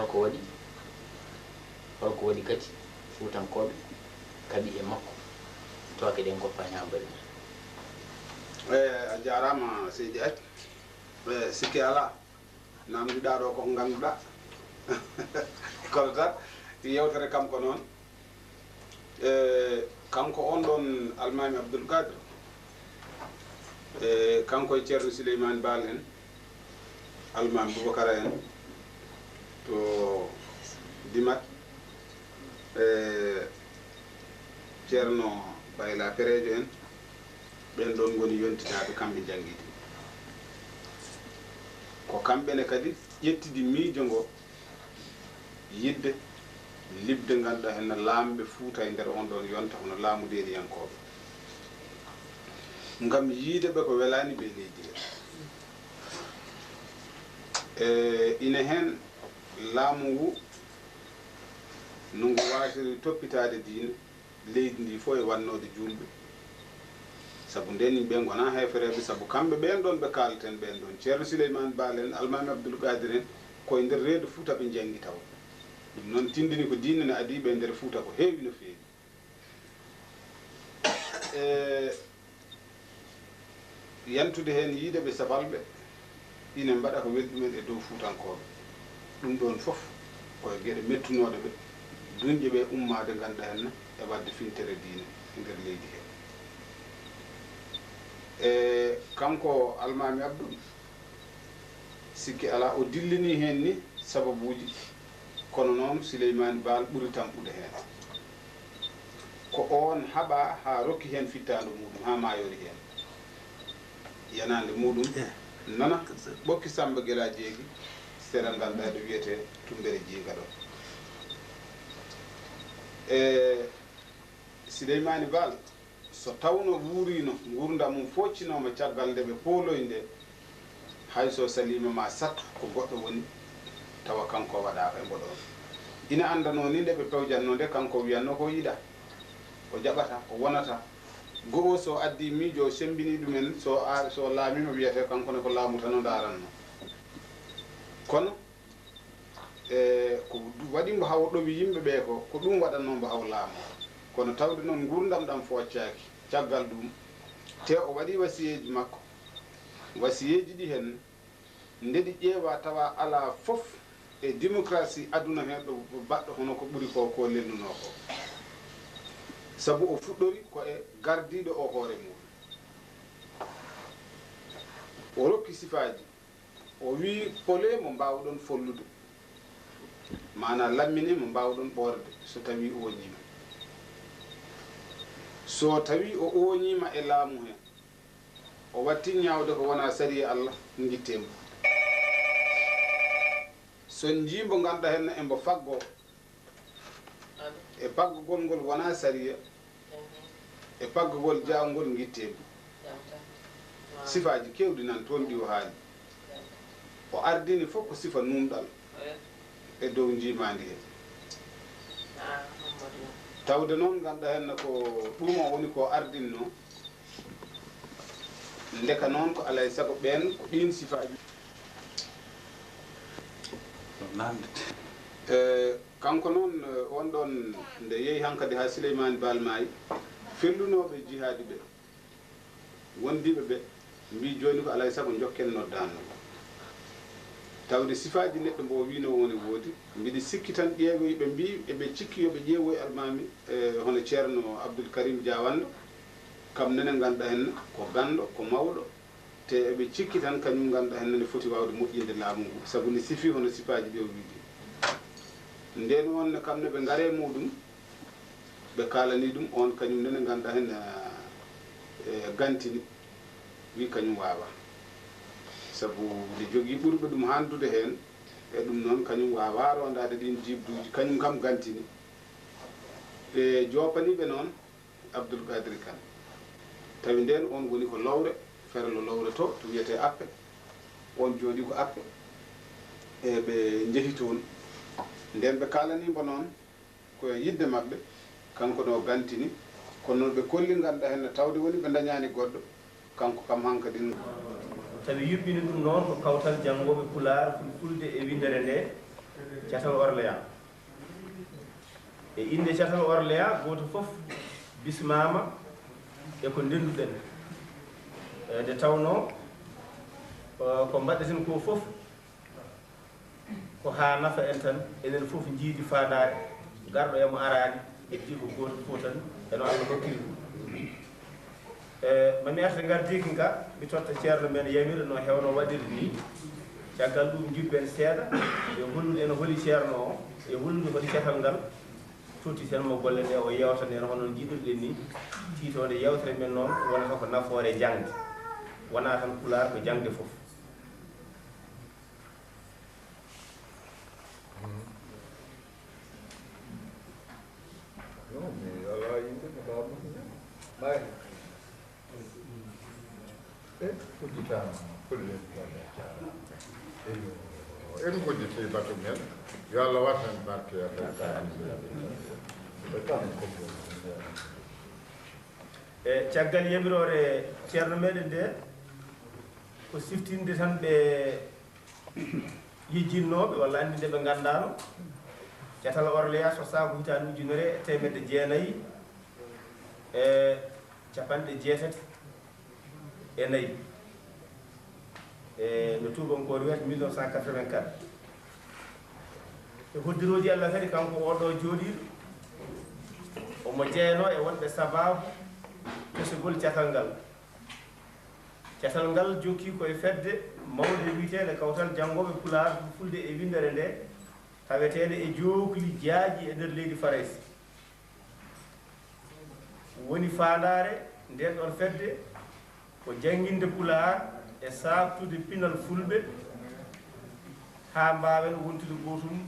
holko waɗi kadi fuutankoɓe kaɓi e makko toke ɗen goppa ñambari a jarama seydi ac sikki ala namdiɗa ɗo ko ganduɗa kono tan yewtere kam ko noon kanko on ɗon almami Abdoul Kadre kanko e ceerno Souleymane Baal en almami Boubacara en to Dimat ceerno Bayla Perejo en ɓen ɗon goni yontitaɓe kamɓe jangguide ko kamɓene kadi ƴettidi miijo ngo yidde libde ganduɗa henna laamɓe Fuuta e nder on ɗon yonta hono laamu deeniyankoɓe ngam yiideɓe ko welani ɓe leydi he ine hen laamu ngu no ngu wasiri toppitade diine leydi ndi fof e wannode julɓe saabu nden yimɓe gona hefereɓe saabu kamɓe ɓen ɗon ɓe kalten ɓen ɗon ceerno Souleymane Baal en almami Abdoul Kadre en koye nder reedu Fuuta ɓe jangi taw ɗum noon tindini ko diine ne adiɓe e nder Fuuta ko heewi no feewi yantude hen yiideɓe safalɓe ine mbaɗa ko welɗumen e dow Fuutankoɓe ɗum ɗon fof koye gueɗe mettunoɗe ɓe dunƴe ɓe ummade ganduɗa henna e wadde fintere diine e nder leydi he kanko almami Abdoul sikki ala o dillini hen ni sababuji kono noon Souleymane Baal ɓuri tampude hen ko on haɓa ha rokki hen fittando muɗum ha mayori hen yanande muɗum nana ɓokki Samba Guela Jeegi seral ngal ɗa ɗo wiyete Tumbere Jiiga ɗo Souleymane Baal so tawno wuurino gurdam mum foccinoma caggal nde ɓe pooloy nde hayso salima ma sattu ko goɗɗo woni tawa kanko waɗaka e mboɗon ina andano ni nde ɓe pewjanno nde kanko wiyanno ko yiɗa o jaɓata o wonata go'o so addi miijo sembini ɗumen so laamima wiyete kankone ko laamu tan o daranno kono ko waɗi mbo haw ɗowi yimɓe ɓe ko ɗum waɗanno mbo haw laamu kono tawde noon gurdam ɗam foccaki caggal ɗum te o waɗi wasiyeji makko wasiyeji ɗi hen ndeɗi ƴeewa tawa ala fof e démocratie aduna hen ɗo baɗɗo hono ko ɓuuri ko lennuno ko sabu o fuɗɗori ko e gardiɗo o hoore mum o rokki sifaji o wi pole mo mbawɗon follude mana lammine mo mbawɗon ɓorde so tawi o woñima so tawi o oñima e laamu hen o watti ñawde ko wona sariya Allah guittemo so jimbo ganduɗa hen embo faggo e paggugol ngol wona sariya e paggugol jawgol guittemo sifaji kewɗi nan toon ɗi o haali o ardini fof ko sifa numɗal e dow jimadi he tawde noon ganduɗa hen ko ɗum o woni ko ardinno ndeka noon ko alay saago ɓen ko ɗin sifaji kanko noon on ɗon nde yeehi hankkadi ha Souleymane Baal maayi fellunoɓe jihadi ɓe wondiɓe ɓe mbi joni ko alay saago jokken noddanno tawde sifaji neɗɗo mbo wino woni woodi mbiɗi sikki tan ƴeewoyɓe mbi eɓe cikki yoɓe ƴeewoy almami hono ceerno Abdoul Karim Diawanno kam nene ganduɗa hen ko ganɗo ko mawɗo te eɓe cikki tan kañum ganduɗa hen ne foti wawde moƴƴinde laamu ngu saabu ne sifi hono sifaji ɗi o wiɗi nden wonne kamne ɓe gaare muɗum ɓe kalani ɗum on kañum nene ganduɗa hen gantini wi kañum wawa sabu nde jogui ɓurɓe ɗum handude hen e ɗum noon kañum wawa rondade ɗin jibduji kañum kam gantini ɓe jopaniɓe noon Abdoul Kadre Kane tawi nden on woni ko lowre ferlo lowre to wiyete appe on jooɗi ko appe e ɓe jeehi toon nden ɓe kalanimo noon koye yidde mabɓe kanko no gantini kono noon ɓe kolli ganduɗa hen tawde woni ɓe dañani goɗɗo kanko kam hankadin tawi yuɓɓini ɗum noon ko kawtal janggoɓe Pulaar Fulfulde e windere nde Thiatal Orléans e inde Thiatal Orléans goto fof bismama e ko ndenduɗen nde tawno ko mbaɗeten ko fof ko ha nafa en tan enen fof jiidi faadare garɗo emo arani heddi ko goto fof tan eno Allah hokkiri mami arta gardiki ka mi totta ceerno men Yamira no hewno waɗirde ni caggal ɗum jibben seeɗa e hollude ene holi ceerno o e hollude holi cetal ngal tutti tan mo golle ɗe o yewtane en hono jiɗirɗen ni tiitode yewtere men noon wonata ko nafoore jangde wona tan Pulaar ko jangde fof en godditi bato men yo Allah wattan barke e caggal yamirore ceerno meɗen nde ko siftinde tan ɓe yejjinnoɓe walla andi nde ɓe gandano Thiatal Orléans so saabu hitande ujunere e temedde jeenayyi e capanɗe jeetati e nayyi e no tubankore wiyata 1984 e hoddiroji Allah kadi kanko oɗo jooɗiɗo omo jeeyano e wonɓe sababu kesugol Thiatal ngal Thiatal ngal jokki koye fedde mawde wiyetede kawtal janggoɓe Pulaar fulde e windere nde tawetede e jookli jaaji e nder leydi Farais woni fandare nden ɗon fedde ko janginde Pulaar e sabtude pinal fulɓe ha mbawen wontude gotum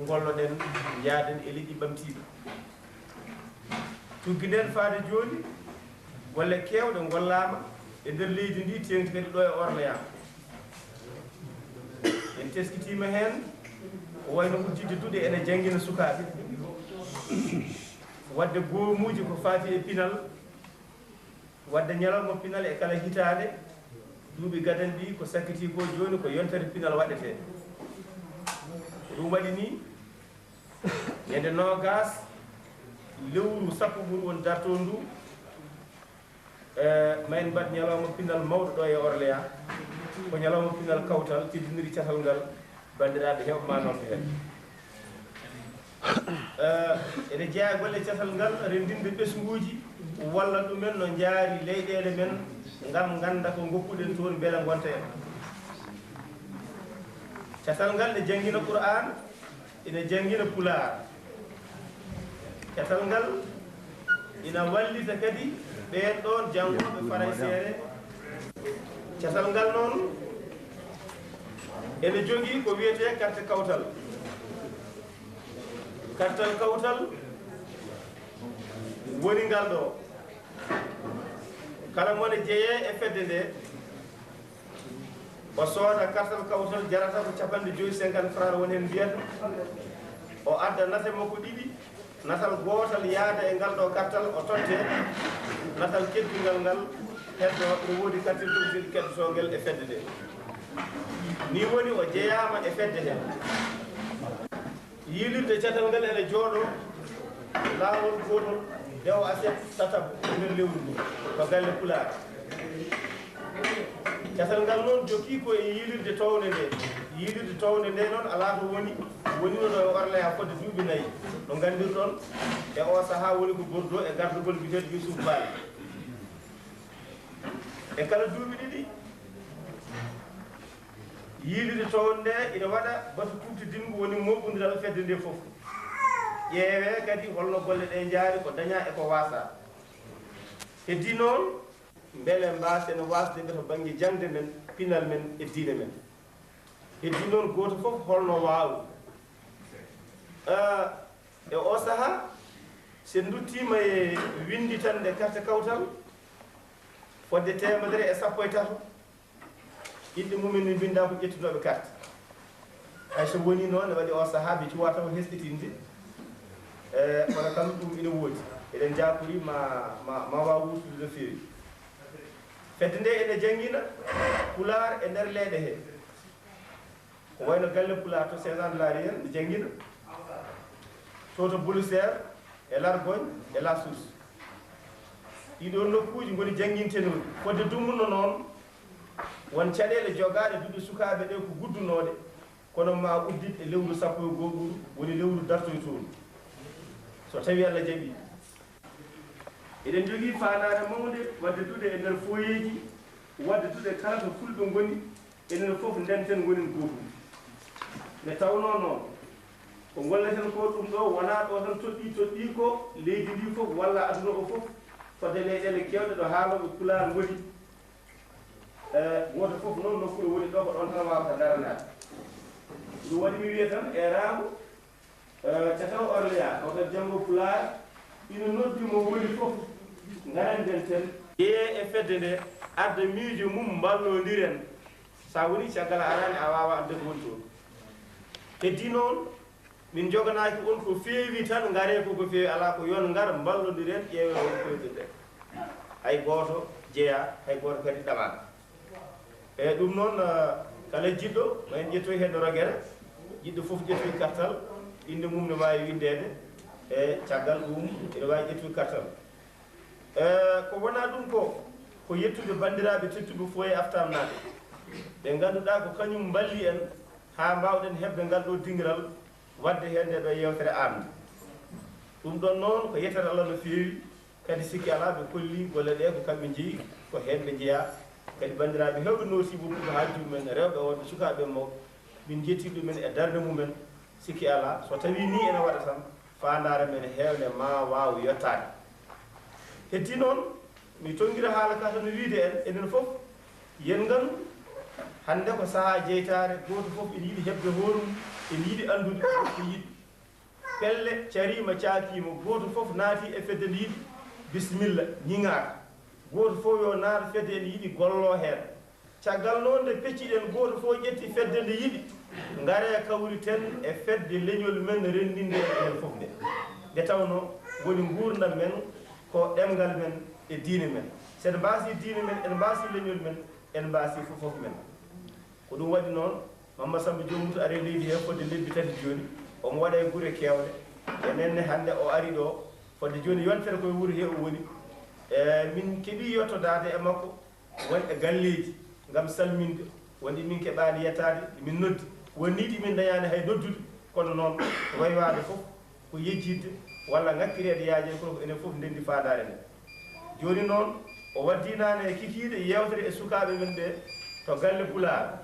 golloɗen jaaden e liƴƴi ɓamtiɗo tuggi nden faade joni golle kewɗe gollama e nder leydi ndi tengti kadi ɗo e Orléans en teskitima hen o wayno uddide duuɗe ene jangguina sukaɓe wadde goomuji ko faati e pinal wadde ñalawma pinal e kala hitande duuɓi gadan ɗi ko sakkiti ko joni ko yontere pinal waɗete ɗum waɗi ni ñande nogas lewru sappo ɓuri won darto ndu ma en mbaɗ ñalawma pinal mawɗo ɗo e Orléans ko ñalawma pinal kawtal teddiniri Thiatal ngal bandiraɓe heɓma noto hen ene jeeya golle Thiatal ngal rendinde ɓesguji walla ɗumen no jaari leyɗele men ngam ganda ko goppuɗen toon beele gonta en Thiatal ngal ne jangguina Qur'an ene jangguina Pulaar Thiatal ngal ina wallita kadi ɓen ɗon janggoɓe Faraysere Thiatal ngal noon ene jogui ko wiyete carte kawtal kartal kawtal woni ngal ɗo kala mone jeeye e fedde nde o sooda kartal kawtal jarata ko 50 francs woni hen mbiyata o adda nate makko ɗiɗi natal gotal yaada e ngal ɗo kartal o totte natal keddigal ngal heddo ɗo woodi kartel ɗum keddotogel e fedde nde ni woni o jeeyama e fedde hen yilirde Thiatal ngal ene jooɗo laawol gotol dew aset tatab nder lewru ndu ko galle Pulaar Thiatal ngal noon jokki ko e yilirde towde nde noon ala to wonino ɗo e Orléans fodde duuɓi 4 no gandirɗon e o saaha woni ko Bordeaux e gardugol biteɗo Youssouf Bal e kala duuɓi ɗiɗi yilirde towde nde ina waɗa batu kuftidingo woni moɓɓodiral fedde nde fof ƴeewe kadi holno golle ɗe jaari ko daña e ko wasa heddi noon beele mbasen wasde ɓe to banggue jangde men pinal men e diine men heddi noon goto fof holno wawi e o saaha sen duttima e winditande carte kawtal fodde 113 ɓiɓɓe mumen ni binda ko ƴettunoɓe carte hay so woni noon ne waɗi o saaha ɓe cuwa taw hesɗitinde kono kam ɗum ina woodi eɗen jakori ma waw wurtude no fewi fedde nde ene jangguina Pulaar e nder leyɗe he ko wayno galle pulaar to César laari hen ɓe jangguino to to Boulusser e Largogne e La Source ɗiɗo nokkuji goni jangguintenoɗi fodde dummuno noon won caɗele jogaɗe duuɓi sukaɓe ɗe ko guddunoɗe kono ma uddit e lewru sappo e goɗɗum woni lewru dartoytoɗum so tawi Allah jaaɓi eɗen jogui fanare mawde wadde duuɗe e nder foyeji wadde duuɗe kala to fulɓe goni enen foof ndenten gonin gotum nde tawno noon ko golleten ko ɗum ɗo wona ɗo tan toɗɗi ko leydi ndi fof walla aduna o fof fodde leyɗele kewɗe ɗo haaloɓe pulaar goni goto fof noon nokkuɗo woni ɗo ko ɗon tan wawata daranade ɗum waɗi mi wiya tan e raamu cataw Orléans oto janggo pulaar ina noddi mo woni fof garanden ten ƴee e fedde nde adda miijo mum ballodiren sa woni caggal arani a wawa adde ko woni toon heddi noon min joganaki on ko feewi tan gaare koko feewi ala ko yon gar ballodiren ƴeewe won fewde hay goto jeeya hay goto kadi ɗaɓaka eyyi ɗum noon kala jiɗɗo ma en ƴettoy heddo rogere jiɗɗo foof ƴettoy kartal inde mum ne wawi windede e caggal ɗum ene wawi ƴettoy kartal ko wona ɗum ko yettude bandiraɓe tettuɓe foye aftamnade ɓe ganduɗa ko kañum balli en ha mbawɗen hebde ngal ɗo dingiral wadde hen nde ɗo yewtere amde ɗum ɗon noon ko yetere Allah no feewi kadi sikki ala ɓe kolli golle ɗe ko kamɓe jeeyi ko hen ɓe jeeya kadi bandiraɓe hewɓe notiɓe ɗum ko haalji mumen rewɓe wonɓe sukaɓe mawɓe min jetti ɗumen e darde mumen sikki ala so tawi ni ene waɗa tan fandare men hewne ma waw yettade heddi noon mi tonguira haala ka tan wiide en enen foof yen gandu hande ko saaha jeytare goto foof ene yiiɗi hebde horum ene yiiɗi andude ko yiiɗi pelle carima caakima goto foof naati e fedde nde yiiɗi bisimilla ñiŋaka goto fof yo naata fedde ene yiiɗi gollo hen caggal noon nde pecciɗen goto fof ƴetti fedde nde yiiɗi gaare kawriten e fedde leñol men rendinde enen foof nde tawno woni gurdam men ko ɗemgal men e diine men sen mbasi diine men en mbasi leñol men en mbasi fof men ko ɗum waɗi noon Mamma Samba Jomuto ari leydi he fodde lebbi tati joni omo waɗa e guure kewɗe enenne hande o ari ɗo fodde joni yontere koye wuuro he o woni min keeɓi yettodade e makko won e galleji gam salminde wonɗi min keɓani yettade min noddi wonniɗi min dañani hay noddude kono noon waywade foof ko yejjidde walla ngakkirede yaaje kono ko enen foof ndendi fadare nde joni noon o waddinani e kikiɗe yewtere e sukaɓe men ɓe to galle Pulaar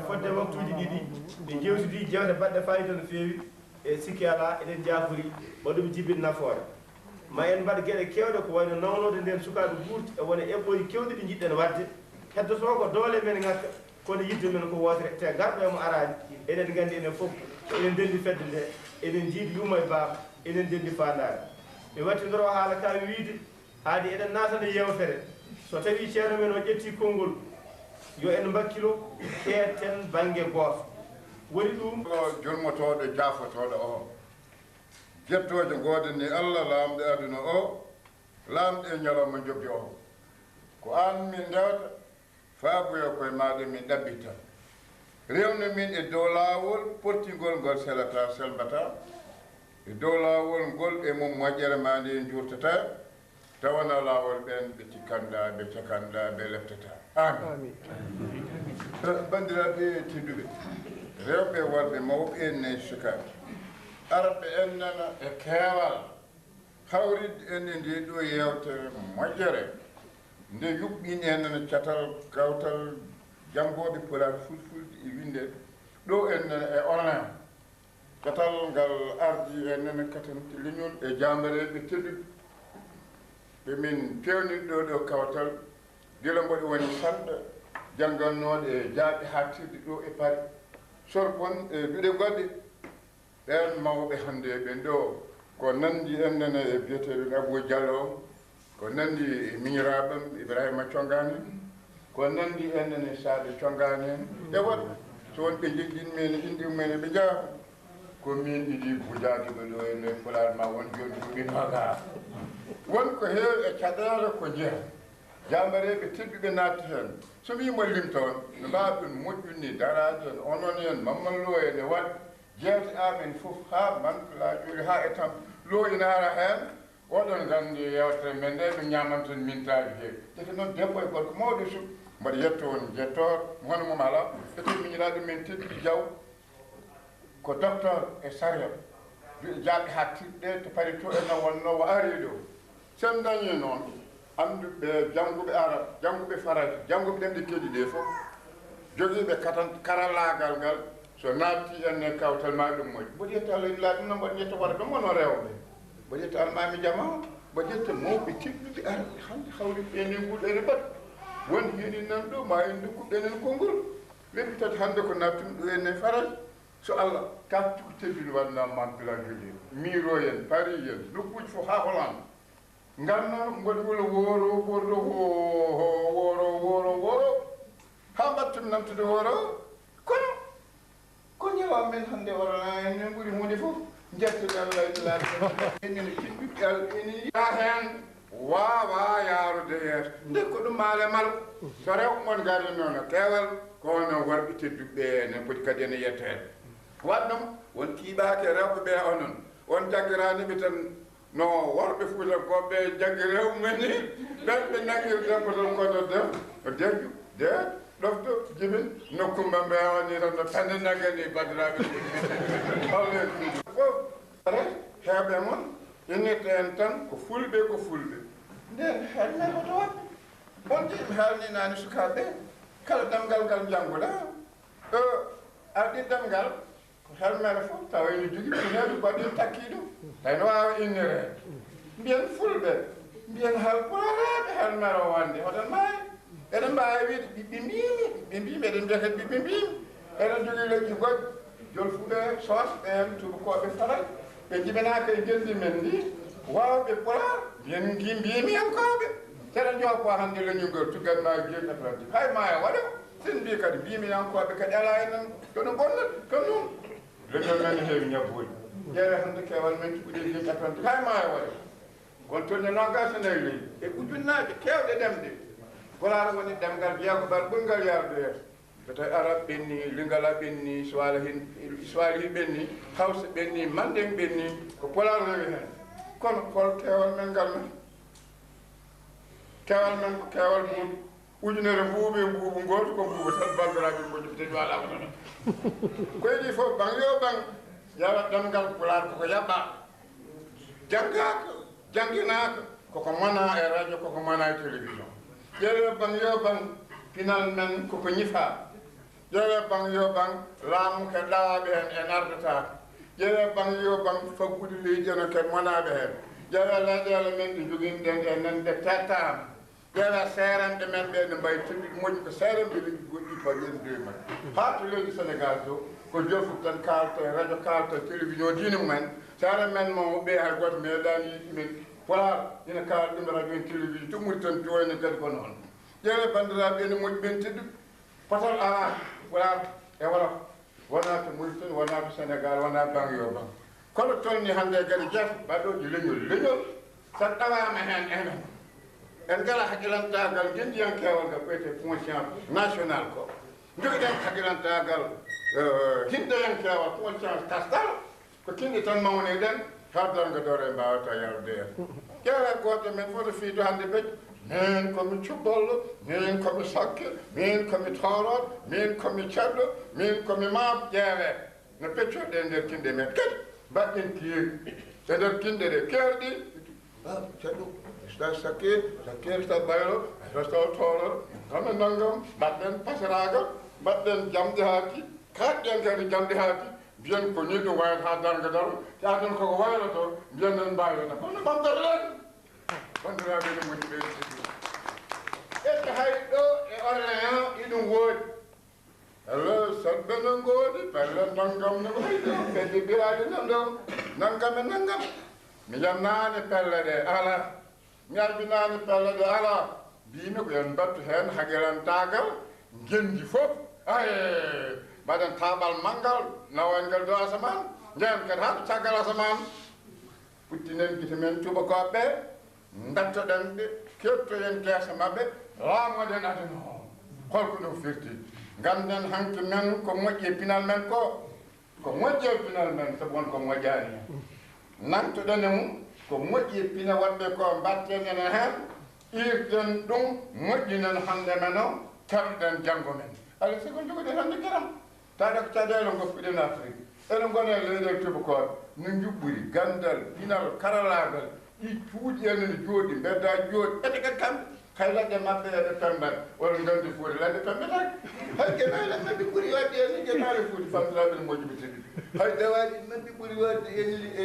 fodde waktuji ɗiɗi ɓe jewtidi jewte baɗɗe fayida no feewi e sikki ala eɗen jafori waɗum jibin nafoore ma en mbaɗ gueɗe kewɗe ko wayno nawnode nden sukaɓe guurti e wona eɓɓoji kewɗi ɗi jiɗɗen wadde heddoto ko doole men ngakka kono yidde men ko wotere te garɗo emo arani eɗen gandi enen foof eɗen dendi fedde nde eɗen jiiɗi yuma e baaba eɗen dendi fandare mi wattidoro haala kawi wiide haadi eɗen natane yewtere so tawi ceerno men o ƴetti konngol yo en mbakkilo keeten banggue goto woni ɗum jurmotoɗo jafotoɗo o jettoje goden ni Allah lamɗo aduna o lamɗo e ñalawma jogui o ko an min dewta faaboyo koye maɗa min ɗabbita rewno min e dow lawol pottigol ngol selata selbata e dow lawol ngol e mum moƴƴere ma ndi jurtata tawana lawol ɓen ɓe cikkanɗa ɓe cakanɗa ɓe leftata amin bandiraɓe tedduɓe rewɓe worɓe mawɓe enne sukaɓe arɓe en nana e keewal hawridde enne nde ɗo yewtere moƴƴere nde yuɓɓini en nana catal kawtal janggoɓe Pulaar fulfulde e winde ɗo en nana e Orléans catal ngal ardi en nana katanti leñol e jambareɓe tedduɓe ɓe min pewniri ɗo kawtal gila mboɗo woni sanɗa janggannoɗe e jaaɓe hattirde ɗo e Paris sorkon e duɗe goɗɗe ɓen mawɓe hannde ɓen ɗo ko nandi en nana e biyeteɓe Abou Diallo ko nandi e miñiraɓam Ibrahima Thiongane ko nandi en nana e Sadio Thiongane en e woɗ so won ɓe jegguin men inde mumen ɓe jaafa ko min ɗiɗi bujade ɓe ɗo ene Pulaar ma won joni ko ɓe noga won ko heewi e caɗele ko jeeya jambareɓe tedduɓe natti hen so wimo limta on no mbawi ɗum moƴƴunni daraji en onon en mammallo en e waɗ jewte amen fof ha manplaƴuri ha e tam lo ina ara hen oɗon gandi yewtere men nde ɗum ñamanton mintaji heewi teke noon debbo e gorko mawɗo suk mbaɗa yetto on jettor hono mum ala ete miñiraɗum men tedduɗi jaw ko docteur e saria jaaɓe ha tirɗe to pari to ena wonno o ari ɗo sen dañi noon anduɓe jangguɓe arab jangguɓe farati jangguɓe ɗemɗe keɗi ɗe fof joguiɓe karallagal ngal so natti enne kawtal ma ɗum moƴƴi mboɗo yetta allah illa ɗum noon mboɗo yetta wara ɗum wono rewɓe mboɗo yetta almami jama mboɗo yetta mawɓe tedduɓe arɓe hande hawriɓe ni nguɗere bat won heni nan ɗo ma en dokkuɗenen konngol leɓi tati hande ko nattum ɗo enne farati so allah kafti ko teddini waɗna manpila joli miro en paris en nokkuji fof ha holande nganna mboɗo wula woro ɓorɗo woro ha mbattumi namtude woro kono ko ñawa men hande warana en ɓuuri hunde fof jettude allah ilaɗ enen timɓiɓe al eni ya hen wawa yarude yeeso nde ko ɗum maale mal so rewɓe mon gari noon keewal kono worɓe tedduɓe ne poti kadi ene yettede wat ɗum won kiiɓake rewɓe ɓe onon on jaggiraniɓe tan no worɓe fuutankoɓe jaggi rewmeni ɓenɓe nangir debbo ton kono dem o degju de ɗofto jibin nokkumba mbe woni tan no pende nagani bandiraɓe alle fof re heeɓe mon innirta en tan ko fulɓe nden helme ko toon on jiɓe haalninani sukaɓe kala ɗemgal ngal jangguɗa arɗi ɗemgal ko helmere fof tawa ene jogui pineɗo baɗin takki ɗum tawi no wawa innirede mbiyen fulɓe mbiyen halpulareɓe helmere o wande oɗon maayi eɗen mbawi wiide ɓiɓɓe mbimi eɗen mbiya kadi ɓiɓɓe mbimi eɗen jogui leƴƴi goƴƴi jolfuɓe sosɓe en tubakoɓe faral ɓe jibinaka e geldi men ndi wawɓe pular mbiyen mbimi hen koɓe seɗen jokko hande leñugol tuganma jeeɗi apprenti hay ma e waɗa sen mbi kadi mbimi yankoɓe kadi ala enen kono bonnat kono noon leñol men heewi ñabbude ƴeewe hande kewal men cuɓuɗe jeeɗi apprenti hay ma e waɗa kono toon nogas e nayi leydi e ujunnaje kewɗe ɗemɗe pular woni ɗemgal jeegoɓal ɓurgal yarude yeeso so tawi arab ɓenni lingala ɓenni swali ɓenni hawsa ɓenni manden ɓenni ko pular rewi hen kono hol kewal men ngal men kewal men ko kewal buuɓi ujunere mbuuɓe mbuuɓu goto ko mbuuɓu tan bandiraɓe moƴƴi teɗi wala wonana ko yiɗi fof bang yo bang yawa ɗemgal pular koko yaɓɓa janggaka jangguinaka koko mona e radio koko mona e télévision ƴeewe bang yo bang pinal men koko ñifa ƴeewe bang yo bang laamu ke ɗawaɓe hen en ardata ƴeewe bang yo bang faggude leydi eno ke monaɓe hen ƴeewe leyɗele men ɗe joguinoɗen e nande tettama ƴeewe seeranɓe men ɓe ne mbawi teddude moƴƴi ko seeranɓe leydi goɗɗi paɗen dewi men ha to leydi sénégal to ko jofut tan kalta radio kalta télévision dine mumen seeran men mo ɓe hay goto meeɗani yiɗi men voilà ina kaala ɗum radio en télévision to ɓuri tan joyne kadi ko noon ƴeewe bandiraɓe ene moƴƴi ɓen tedduɓe potal ala voilà e wolof wona to Mauritanie wona to Sénégal wona bang yo bang kono tolni hande kadi jeeto mbaɗoji leñol sa ɗawama hen enen en ngala haqqilantagal gendiyankewal ngal ɓeyte conscience national ko joguiɗen haqqilantagal hiddayankewal conscience kastal ko kinɗi tan mawniɗen haddanga dore mbawata yarude hen ƴeewe goto men fof no fiido hande beƴƴo min komi cubballo min komi sakke min komi toroɗo min komi ceɗɗo min komi maam ƴeewe no peccoɗe nder kinde men kadi mbaɗɗen kiiri e nder kinde ɗe keewɗi ceɗɗo sa sakkir sa baylo sa toroɗo kame naggam mbaɗɗen pasaragal mbaɗɗen jamde haati kaɗɗen kadi jamde haati mbiyen ko ni ɗum wayat ha darga daro taten koko wayloto mbiyen nen mbawina kono ɓamdorɗen bandiraɓe ne moƴƴi ɓe ƴetta hay ɗo e orléans iɗum woodi alors saɗɓe no goodi pelle naggam no wayɗo ɓedde biraɗi nan ɗo naggam e naggam mi yannani pelle ɗe ala mi arbinani pelle ɗe ala mbimi ko yen mbattu hen haqqilantagal gendi fof ay mbaɗen taɓal manggal nawen ngal do asaman jeen kadi haɗo caggal asaman puttinen guite men tubakoɓe dattoɗen ɓe kettoyen guesa maɓɓe laamoɗen aduna o holko ɗum firti ganden hanke men ko moƴƴi pinal men ko moƴƴi e pinal men sabu won ko moƴƴani hen nantoɗen e mum ko moƴƴi pina waɗɓe ko mbatten enen hen irten ɗum moƴƴinen hande men o tamɗen janggo men alay sago jogoɗen hande garam taɗa ko caɗele goppuɗen afrique ene gona e leyɗel tubakoɓe no juɓɓuri gandal pinal karalagal ɗi cuuɗi enen jooɗi bedda jooɗi ete kadi kamɓe hay ladde maɓɓe eɓe pembat wala gandi fuuɗi ladde pembetaki hay gueɗale maɓɓe ɓuuri wadde ene gueɗale fuuɗi famdiraɓe no moƴƴuɓe teɗi hay dawaɗi maɓɓe ɓuuri wadde enli e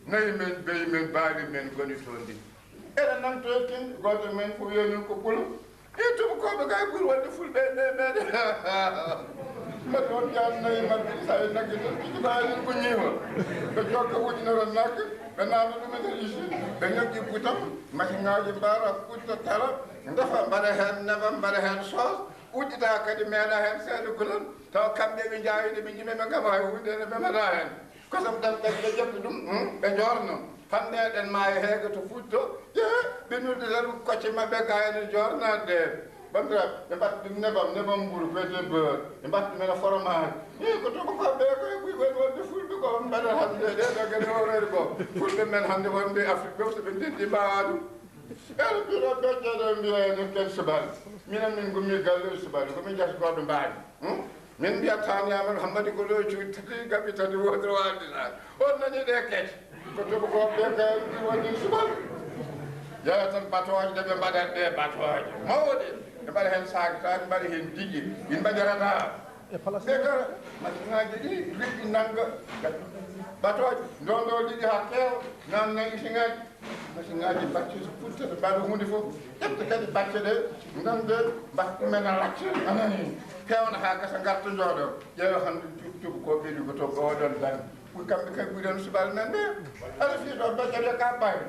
nayi men beyi men baali men goni toon ndi eɗen nanto kin goto men fof yonin ko ɓulo e tubakoɓe kay ɓuuri wadde fulɓe ɓe ɓeɗe mbaɗa on jannayi maɓɓe sa e nagge tan kijiɓaɗen ko ñiima ɓe jokka ujunere nagge ɓe naata ɗumen e usine ɓe ñoggi butam machine ŋaji mbara putta tala defa mbaɗa hen neba mbaɗa hen sos uddita kadi meeɗa hen seeɗa golon taw kamɓe ɓe jawide ɓe jimi ɓe gama e hundede ɓe mbaɗa hen kosam tan ɓe ƴetta ɗum ɓe jorno hande eɗen maayi heege to futto ɓe nurde tan kocce maɓɓe ga ene jornade bandiraɓe ɓe mbatta ɗum nebam mburu wiyete beurre ɓe mbatta ɗumen fromage ko tubakoɓe koye ɓuuri woni wonde fulɓe ko on mbaɗa hande ɗeɗo gueɗe horere ko fulɓe men hande wonde afrique ɓe so ɓe ndeddi mbawa ɗum ene mbiɗo ɓeƴƴeɗo mbiyani ken subal minen min gummi galle subal komin jata goɗɗo mbaɗi min mbiyat tan yamen hammadi ko ɗo cuuɗi tati gaɓɓi tati wodro waldina on nani ɗe kecce ko tubakoɓe kaye ɗi woni subal jeeya tan batoje ɗeɓe mbaɗat ɗe batoje mawɗe ɓe mbaɗa hen sagataji mbaɗa hen diƴƴe min mbaɗirata ɓe gara machine ŋaji ɗi liɗɗi nangga batoje ndon ɗo ɗiɗi ha keewa namna usine ŋaji machine ŋaji bacce so puttata mbaɗa hunde fof ƴefta kadi bacce ɗe gande mbatta ɗumen a lacce anani pewna ha gasa garta jooɗo ƴeewa hande tubakoɓe ɗi ko to oɗon dan ɓuuri kamɓe kay ɓuuren subal men ɓe aɗa fi ɗo beccaɗe ka ɓayre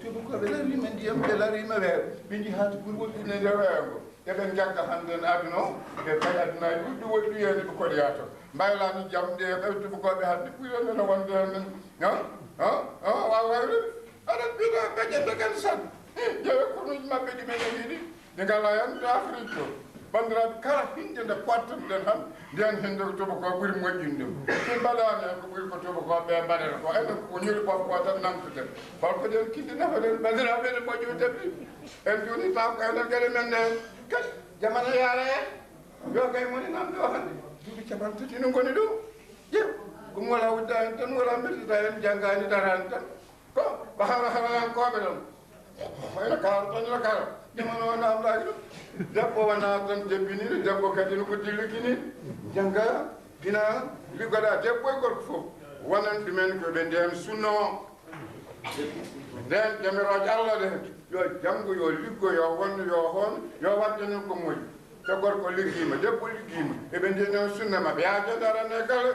tubakoɓe larima ndiyam ɓe larima weeyo ɓe jii ha to ɓuuri woɗɗine nde weeyogo eɓen jagga hande n aduna o ɓe payi adunaji ɗuɗɗi woɗɗoyede ɓe koɗoya to mbaylani jam ɗe ɓe tubakoɓe hande ɓuurene wonde men wawawde aɗa mbiɗo ɓeƴƴete kadi san ƴeewe konuji maɓɓe ɗi men yiiɗi ɗi ngala hen to afrique to bandiraɓe kala hinde nde pottanɗen han nden hinde ko tubako ɓuuri moƴƴinde si mbaɗani hen ko ɓuuri ko tubakoɓe mbaɗata ko enen ko ñuuri ɓof ko tan namtoɗen holko ɗen kiddi nafaɗen bandiraɓe ɗen moƴƴudeɓe en joni taw ko enen gueɗe men ne kadi jamana yaara hen yo kay moni namde o hande duuɓi capan tati no goni ɗo ƴew ko wala wudda hen tan wala mbirtita hen janggani darani tan ko ko harahankoɓe ɗon ene karo tan ene karo jamano o namdaki ɗum debbo wona tan debbiniɗo debbo kadi no ko dillikini jangga pina liggoɗa debbo e gorko fof wonan ɗumen koɓe nden sunno o nden jamiroje allah ɗe yo janggo yo liggo yo wonno yo hoon yo waddenen ko moƴƴi so gorko liggima debbo liggima eɓe ndenen sunna maɓe yaade darane galle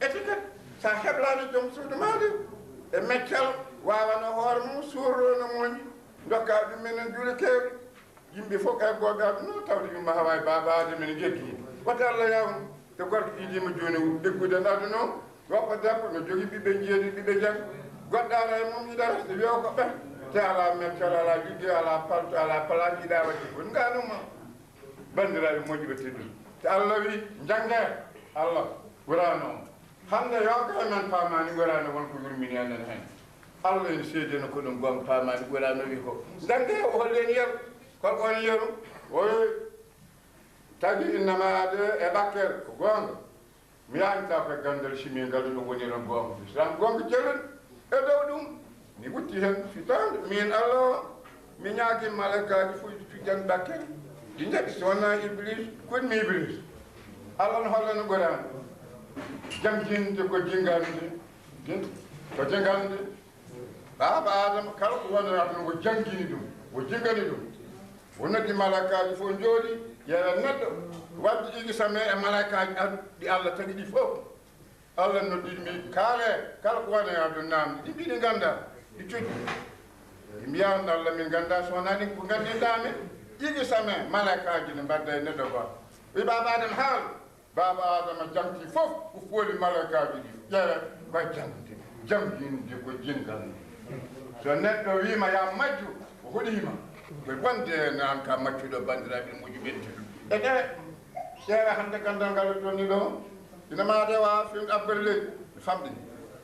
ete kadi sa heblani joom suudu maɗe e meccal wawano hoore mum surno moƴƴi dokka ɗum minen juuli kewɗi yimɓe fof kay goɓe aduno tawde yumma hawawi babade men jeggi wata allah yawno te gorko ɗiɗima joni ɗegguden aduna o woɓɓo debbo no jogui ɓiɓɓe jeeɗi ɓiɓɓe jaggi goɗɗo ara e mum yiɗa resde wiya ko ɓen te ala meccal ala ligge ala palto ala place yiɗa wadde woni ganuma bandiraɓe moƴƴuɓe tedduɓe te allah wi jangge allah wurano hande yoga men pamani wurano wonko yurmini enen hen allah ene seedino ko ɗum gonga pamani wurano wi ko jangge o holleni yeru kolko woni yeru o tagi innama ade e ɓakkere ko gonga mi yanta koye gandal simingal ɗum woniron gonga islam gonga jelen e dow ɗum mi wutti hen fitande min allah mi ñaagui malakaji fof fijjan ɓakkere ɗi jaɓi so wonna iblis konmi iblis allah no hollano gorani janginde ko jingande ko jingande baba adama kala ko wonata ko jangini ɗum o jingani ɗum o noddi malakaji fof jooɗi yeewa neɗɗo wadde igisame e malakaji ɗi allah tagi ɗi fof allah noddiɗmi kaale kala ko wone adun namde ɗi mbiɗi ganda ɗi coddi ɗi mbiyan allah min ganda so wonani ko gandinɗamin igisame malakaji ne mbadda e neɗɗo goto wi baba adama haal baba adama jamti fof ko fooli malakaji ɗi ƴeewe koye jangde janginde ko jingande so neɗɗo wiima ya majju o hoɗima koye wonde nan ka maccuɗo bandiraɓe moƴƴuɓen e ɗe ƴeewa hannde gandal ngal tonni ɗo ina maade wa fimde abbere leydi famɗini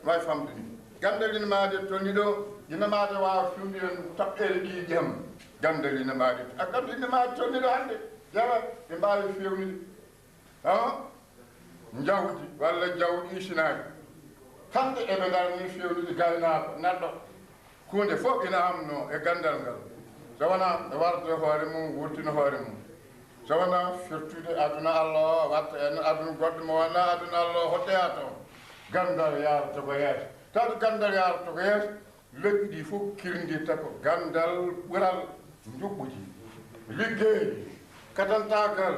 wawi famɗini gandal ina maade tonni ɗo ina maade wawa fimde en toɓɓere ɗi jam gandal ina maade a gandal ina maade tonni ɗo hannde ƴeewa ɓe mbawi fewnude jawdi walla jawɗi isinaji hande eɓe ngarni fewnude gaynako neɗɗo hunde fof ina amno e gandal ngal so wona e warde hoore mum wurtina hoore mum so wona firtude aduna allah o watta en aduna goɗɗo mo wona aduna allah o hoɗɗoya toon gandal yarata ko yeeso tawde gandal yarata ko yeeso leƴƴi ɗi fof kirdirta ko gandal ɓural juɓɓuji liggeyji katantagal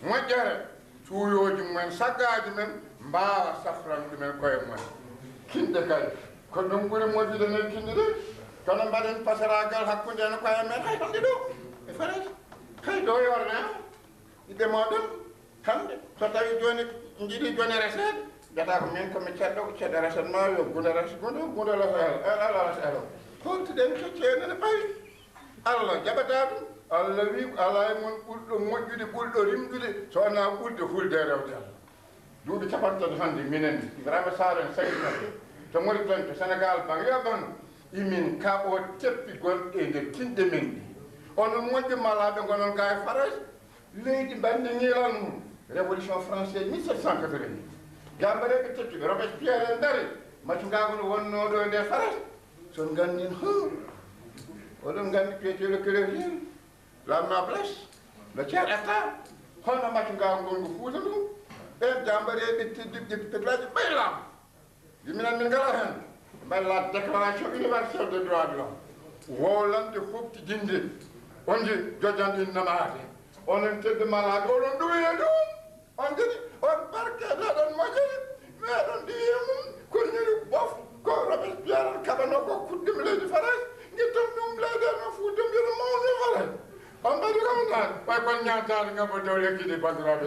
moƴƴere cuuyoji mumen saggaji men mbawa safran ɗumen koye mumen kinde kay ko ɗum ɓuuri moƴƴude nen kinde de kono mbaɗen pasaragal hakkude en koye men hay hande ɗo e farage hay ɗo yorne ɗiɗe moɗon hande so tawi joni jiiɗi joni resede jata ko min komi ceɗɗo ko ceɗɗo reset ma yo gunde res gunde lesel ala resel o holtuɗen keccenene ɓawi allah jaɓata ɗum allah wi ala e mon ɓurɗo moƴƴude ɓurɗo rimɗude so wona ɓurde hulde rewde allah duuɓi capantati hannde minen ibrahima sar en saginat to Mauritanie to sénégal ban yo ɓan imin kaɓo teppi gonɗe e nder kinɗe men ɗi onon moƴƴo malaɓe gonon ga e farage leydi bande ñilan mum révolution français 1780 gambareɓe teppiɓe Robespierre en daari maccugago no wonnoɗo e nde farage son gandin oɗon gandi piété le clergien la noblesse le tiers état hono maccugago ngol ngo fuuta ɗum ɓen jambareɓe teddiɓe pétraji ɓaylam yiminen min ngala hen mballa déclaration universelle des droits de l'homme wolande hofti jinde onji jojjanɗi namade onon tedde malade oɗon ɗuwiye ɗum on kadi on barkeɗeɗon moƴƴere meɗon ɗiye mum korñiri bof ko Robespierre kaɓano ko kuddimi leydi farage guittom ɗum leyɗe no fuutum mbiɗo mawni farage on mbaɗi kam tan way kon ñantade ngabo dow lekkide bandiraɓe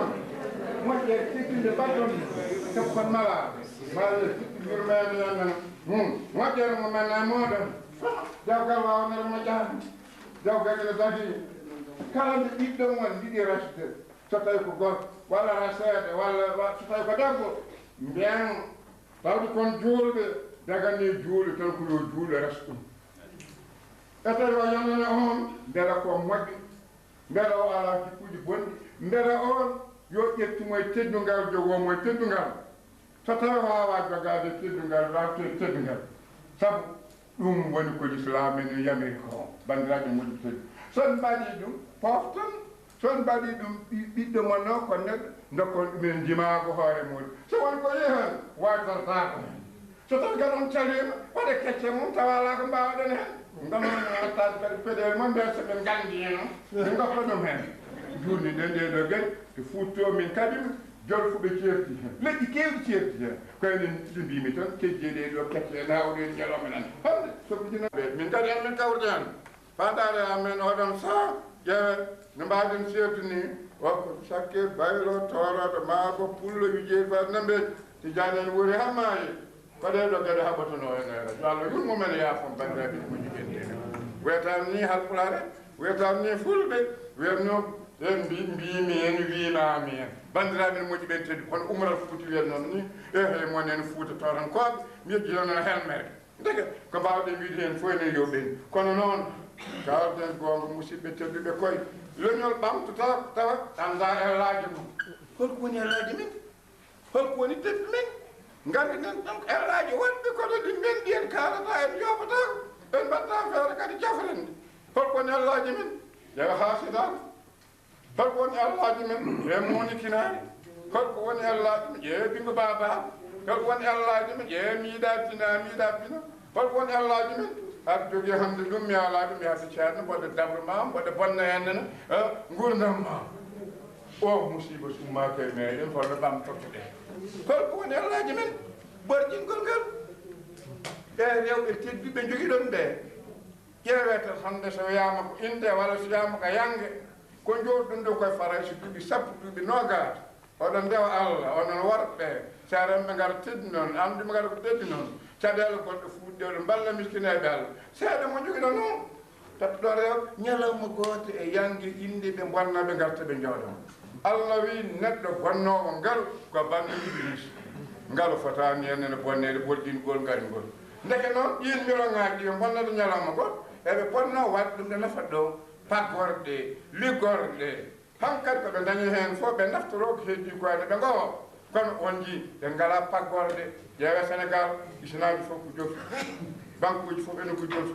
on moƴƴere tekkinde baɗɗon tekkon malade malle yurmede en moƴƴere mumen e moɗon dewgal wawnere mo jaani dewgal ene dagi kala nde ɓiɗɗo mon yiɗi resde so tawi ko gorko walla resede walla so tawi ko debbo mbiyen tawde kon juulɓe dagani juuli tan ko yo juule res ɗum e tawi o yonane on mbela ko moƴƴi mbela o ala jikkuji bonɗi mbela on yo ƴettumo e teddungal jogomo e teddungal so tawi wawa jogade teddungal wawte teddungal saabu ɗum woni ko l'islam en yamiri ko bandiraɓe moƴƴi teddu son mbaɗi ɗum pofton son mbaɗi ɗum ɓiɗɗo mon no ko neɗɗo dokkon ɗumen jimago hoore muɗum so won ko yehan waytortako hen so tawi kadi on calima waɗa kecce mum tawa ala ko mbawɗen hen gamono wattade kadi peɗele mon mbiya somin gandi hen min goppa ɗum hen jurni ɗen ɗeɗo gueɗe e futto min kadi jolfuɓe certi hen leƴƴi kewɗi certi hen koyenen ɗi mbimi tan kejjeɗe ɗo kecce nawɗen ñalawma nan hande soɓijinaɓe min kadi en min kawrde hen fandare amen oɗon saaha ƴeewe no mbaɗen certu ni o sakke baylo toroɗo maako pullo wijeyi fa nambe ti janen wori hammayi koɗeɗo gueɗe haɓatono enere yo allah yurmo men yaafon bandiraɓe moƴƴiɓen wetan ni halpulare wetan ni fulɓe wiyatno en mbimi en wimami en bandiraɓe moƴƴiɓen teddi kono umral fuuti wiyen noon ni ehe monen fuuta torankoɓe miyejjinono helmere deke ko mbawɗen wiide hen fof enen yoɓeni kono noon kalden gonga musidɓe tedduɓe koye leñol ɓamtota tawa anda ellaji mum holko woni ellaji men holko woni teddu men gandinen ɗon ko ellaji wonɓe kono ɗi mendi en kalata en yobata en mbatta feere kadi jafrende holko woni ellaji men yewa haasidaka holko woni ellaji men ye monikinani holko woni ellaji men ye bingo baba holko woni ellaji men ye miiɗa pina holko woni ellaji men aɗa jogui hande ɗum mi ala ɗum yaade ceerno mboɗo dabre ma mboɗo bonna hennene gurdam ma o musiba summaka e meɗen holno ɓamtoto ɗe holko woni ellaji men ɓorƴingol ngal e rewɓe tedduɓe jogui ɗon ɓe ƴeewetel hande so wiyama ko inde walla so wiyama ko yangue ko jooɗɗum ɗo koye faray so duuɓi sappo duuɓi nogas oɗon ndewa allah onon worɓe sa remɓe gara teddi noon anduɓe gara ko teddi noon caɗele goɗɗo fuɗɗeɗo mballa miskineɓe Allah seeɗa mo joguiɗo noon tattoɗo rew ñalawma gooto e yangue inde ɓe bonnaɓe garta ɓe jooɗoma Allah wi neɗɗo bonnowo ngalu ko bange iblis ngalu fotani hennene bonnede ɓolɗingol ngarigol ndeke noon ɗin miroŋaji ɗi bonnade ñalawma goɗɗo eɓe ponno wadde ɗum ɗe nafat ɗo paggorɗe liggorɗe hankkadi koɓe dañi hen fof ɓe naftoro ko heddi koyde ɓe gowo kono on jii ɓe ngala paggorɗe ƴeewe Sénégal isinaji fof ko jofi banque uji fof ene ko jofi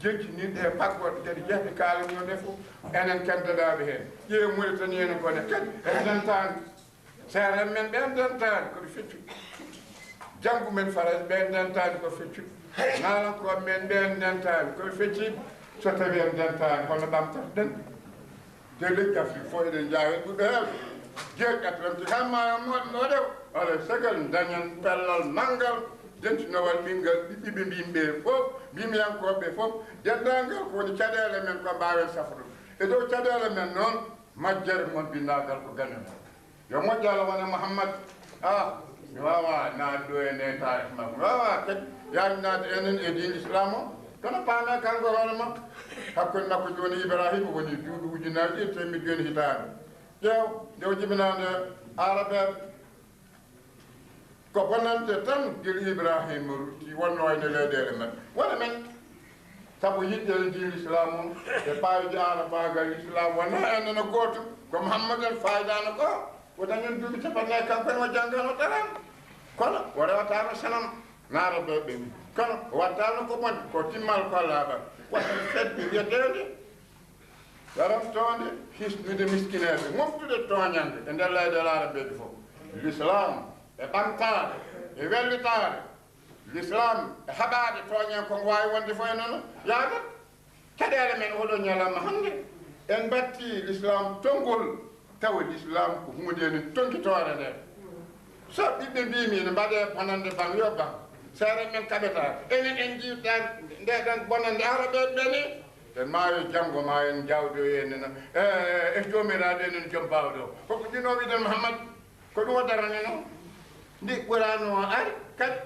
jejjiniɗe e paggorɗe kadi jeehɗe kaalino nde fof enen kenteɗaɓe hen ƴeewe Mauritanie ene gone kadi e dentani seeren men ɓen dentani koɓe feccu janggu men farage ɓen dentani ko feccu nalankoɓe men ɓen dentani koɓe fecci so tawi en dentani hono ɓamtata ɗen de leggi Afrique fof eɗen jawen ɓuɓe heew jeeƴ Atlantique hamma moɗno ɗew ala sagal dañen pellal manggal dentinowal ɓingal ɓiɓɓe mbimɓe fof mbimiyankoɓe fof dendagal ko woni caɗele men ko mbawen safrude e dow caɗele men noon majjere mon binnagal ko gañen yo moƴƴo Allah wona Mouhammad mi wawa naade ɗo e nde tarih makko mi wawa kadi yaajnade enen e diine islam o kono paame kanko hoore makko hakkude makko joni Ibrahima woni duuɓi ujunaji ɗiɗi temedde joni hitande ƴeew nde o jibinande arabeɓe ko bonande tan guila Ibrahima rutti wonno ene leyɗele men wona men saabu yiɗɗen diine islam o e payiji arabagal islam wona enen goto ko Mouhammad en faydano ko o dañen duuɓi capannayyi kanko en o janggano taran kono o rewatano sanam naarabeɓe ɓe kono o wattano ko bonde ko timmal ko laaɓat wata fedde wiyetede waraftonde hisnude miskineɓe moftude toñande e nder leyɗele arabeɓe fof l'islam e ɓamtade e wellitade l'islam e haɓade toñen ko wawi wonde fo e nono yaagat caɗele men oɗo ñalama hande en batti l'islam tongol tawa l'islam ko hunde ene tonkitore nde so ɓiɓɓe mbimi ne mbaɗe bonande ban yo ban seere men kaɓeta enen en jiwɗan ndeɗan bonande araɓeɓe ɓeni en maayo janggo ma en jawdo enena e jomiraɗo enen joom bawɗo koko ɗino wiɗen Mouhammad ko ɗum o darani noon ndi ɓurano o ari kadi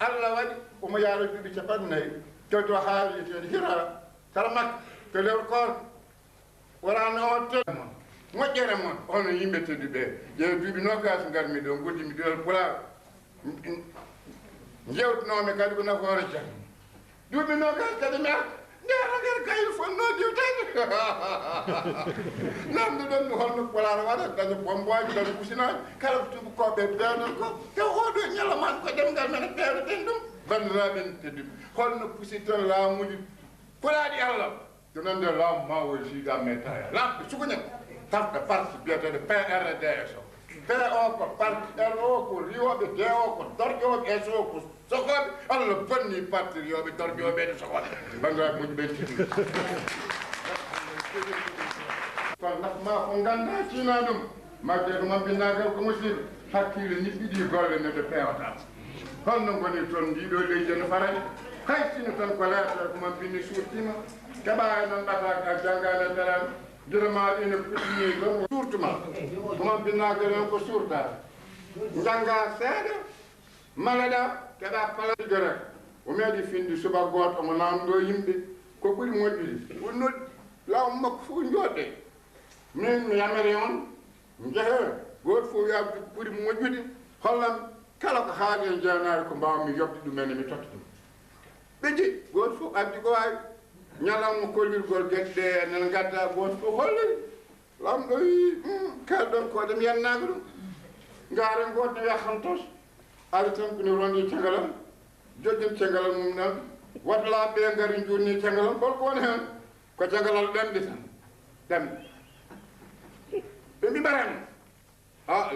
Allah waɗi omo yaaro duuɓi capannayyi to haaliteɗe hira tara makko to lewru koor warano o to moƴƴere mon ono yimɓe teddu ɓe ƴeew duuɓi nogas garmi ɗo goddimi ɗol pulaar jewtunomi kadi ko nafoore jam duuɓi nogas kadi mi arta nderagar kayil fonno diwtede namde ɗon mi holno pulaar waɗa daña bomboji daña kusinaji kala ko tubu koɓe pewnon ko tew oɗo ñalaman ko demgal men pewɗeten ɗum bandiraɓen tedduɓe holno pusiton laamuji pulaɗi Allah to noon nde laamu ma woy siga mettaya lamɓe sukuñen tafta parti biyeteɗo PRDS o P o ko parti L o ko riyoɓe D o ko dorƴoɓe S o ko sokoɓe Allah bonni parti riyoɓe dorƴoɓe ɗe sokoɓe bandiraɓe muñu ɓen tigi kono nafma ko ganda cina ɗum magge ko mambinnagal ko musiɓe hakkille ñiɓɓiɗi golle neɗɗo pewata holno goni toon ndiɗo leydi no farani hay sino tan ko leetere ko mambinni surtima keɓa e noon ɗata janggade terani giramaɗi ene puɗɗini ɗon surtuma ko mambinnagal en ko surtade jangga seeɗa malaɗa keɗa palaigo rek o meeɗi finde suba goto omo namdo yimɓe ko ɓuuri moƴƴude wonno lawmu makko fof jooɗɗe min mi yamere on jeehe goto fof wiya ɓuuri moƴƴude hollam kala ko haali e jewnare ko mbawmi yobde ɗumene mi totta ɗum ɓe jeeyi goto fof addi ko wawi ñalammo kollirgol gueɗe ɗe nana gadda goto fof holliri lamɗo wi kalɗon koɗe mi yannago ɗum garen goto ne wiya hantos ari tan kone rondi cagalam joƴƴin cagalam mum nan wadlaɓe ɓe gari jurni cagalam holko woni hen ko cagalal ɗemɗe tan ɗemɗe ɓe mbiɓarani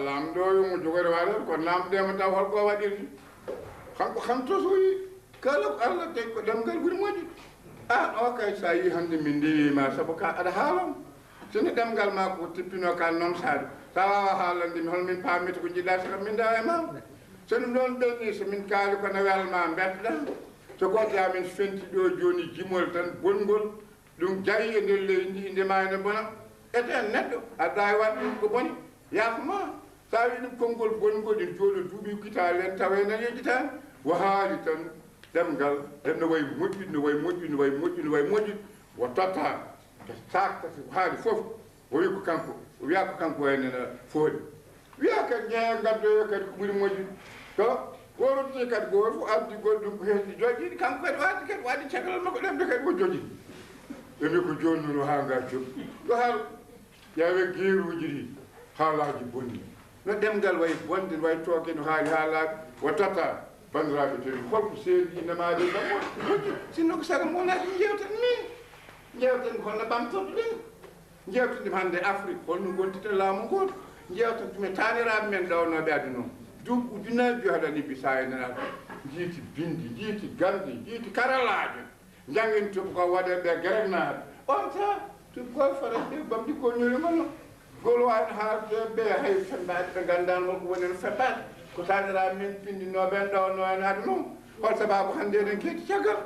lamɗo yomo jogori waɗen ko namɗema taw holko waɗirni kanko hantos o wi kala ko Allah tawi ko ɗemgal ɓuuri moƴƴi o kay sa yi hande min ndewima saabu ka aɗa haalam sino ɗemgal ma ko tippino ka noon saade sa wawa haalandemi holmin pammita ko jiɗɗa saka min dawa e ma so ɗum ɗon ɓenni so min kaali kono welma bettoɗa so goto min fenti ɗo joni jimol tan bongol ɗum jayi e nder leydi ndi indema ene bona eten neɗɗo aɗa e waɗ ɗum ko boni yaafuma sa wi ɗum konngol bongol ɗin jooɗo duuɓi kitali en tawa enen yejjitani wahaali tan ɗemgal no way moƴƴi no way moƴƴi no way moƴƴi no way moƴƴi wo totta ko saktata haali fof o wi ko kanko o wiya ko kanko waynena fooɗi wiya kadi jeeya gaddoyo kadi ko ɓuri moƴƴi to worotti kadi goto fof addi goɗɗo ɗum ko heddi joƴƴiɗi kanko kadi waɗi caggal makko ɗemde kadi o joƴi ɓe mbi ko joni noon ha nga jogi ɗo haal ƴeewe gueruji ɗi haalaji bonni no ɗemgal wayi bonde way tooke no haali haalaji wo totta bandiraɓe toni holko seedi inamaade moƴƴi sinno ko sago monaji jewtan min jewtan ko holno ɓamtoto ɗen jewtan ɗum hannde afrique holno gontita laamu ngoto jewtan ɗum e taniraɓe men ɗawnoɓe aduna o duuɓi ujunaji joyi haɗa libbi sa enenata jiiti bindi jiiti gande jiiti karallaje jangin tuba ko waɗeɓe geregnaade on ta tuba koye farat ɓe bamɗi ko ñoyumanno gol wani haalde ɓe hay fembaɗe ɓe gandano holko woni no feɓɓade ko taniraɓe men pindinoɓe en ɗawno en aduna o hol sababu hannde eɗen keeti caggal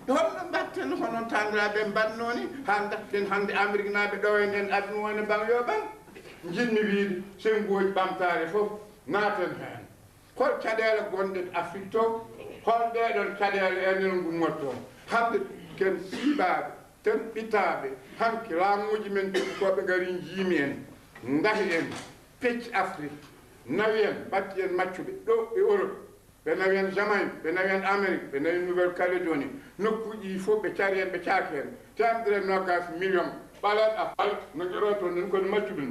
holno mbatten hono taniraɓe mbaɗno ni ha datten hannde amérique naɓe ɗo e nden aduna woni ɓan yo ɓan jinmi wiide sengoji ɓamtare fof naaten heen hol caɗele gonɗe afrique to hol ɗeɗon caɗele enen gummotto hande ken siiɓaɓe ten ɓitaɓe hanki laamuji men koɓe gari jiimi en ndahi en pecci afrique nawi en batti en maccuɓe ɗo e europe ɓe nawi en jamaïque ɓe nawi en amérique ɓe nawi nouvelle calédonie nokkuji fof ɓe cari en ɓe caaki en temɗere nogas million ɓalat a hal no ƴeroto nden kono maccuɓe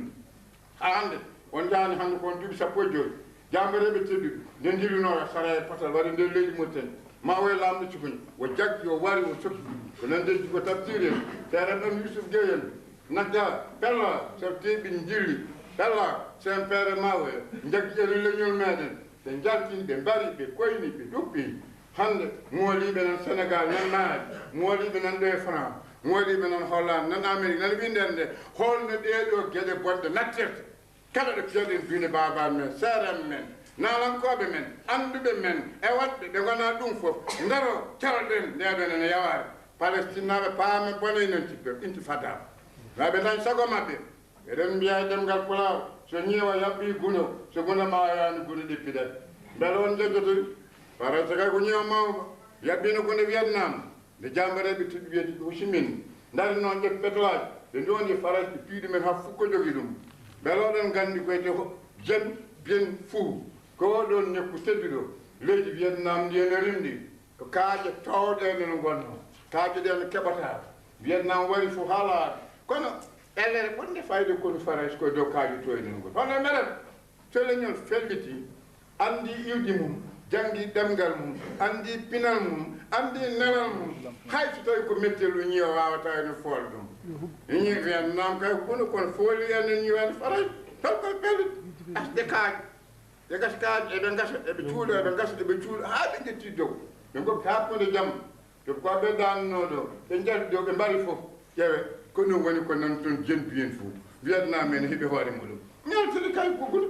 ha hande on jahani hande kon duuɓi sappo e joyi jambareɓe tedduɓe nde dilinoɓe sara e potal waɗi nder leydi mauritanie ma woye lamɗo cukoñi o jaggi o wari o sokki ko nan deji ko tabtiri en teran ɗon yusuf gueye en nadda bella so teɓin jilli bella sen peere mawoye jaggi ƴeri leñol meɗen ɓe jaltini ɓe mbari ɓe koyni ɓe ɗuɓɓi hande mooliɓe nan sénégal nan maadi mooliɓe nan ɗo e france mooliɓe nan hollande nan amérique nan winden nde holno ɗeɗo gueɗe bonɗe nattirte kala ɗo piyoɗen duune baban men seeren men nalankoɓe men anduɓe men e waɗɓe ɓe gona ɗum fof ndaro calɗen ndeɗon ene yawari palestine naɓe paame bone non cippe inti fada naɓe dañ sago mabɓe eɗen mbiya e ɗemgal pulaw so ñiiwa yaɓɓi guno so guno ma yani guno ɗippiɗen beele on jeggotori parece kay ko ñiiwa mawba yaɓɓino guno vietnam nde jambareɓe tuɗi wiyeti Ho Chi Minh dari noon ƴef pétolaji ɓe ndoni faraj ɓe piiɗi men ha fukko jogui ɗum beele oɗon gandi koyte jen bien fou ko oɗon nekku tedduɗo leydi vietnam ndi ene rimɗi ko kaaƴe towɗene no gonno kaaƴe ɗe no keɓata vietnam wari fof haalaade kono ellere ɓonde fayde kono faraj koye dow kaaƴe to enen gon hono meren so leñol felliti andi iwdi mum jangi ɗemgal mum andi pinal mum andi nelal mum hay so tawi ko mettelu ñiiwa wawata ene fool ɗum ñi vietnam kay kono kono fooli enen ñiwani faraj holkoye ɓelli asde kaaƴe ɓe gasa kaaƴe eɓe gasa eɓe cuuɗo eɓe gasa eɓe cuuɗo ha ɓe ƴetti dow ɓe goppi hakkude jamma to ko ɓe danno ɗo ɓe jalti dow ɓe mbari fof ƴeewe ko ɗum woni ko nan toon jenbiyen fof vietnam en heeɓi hoore muɗum ñaltiri kay guguɗo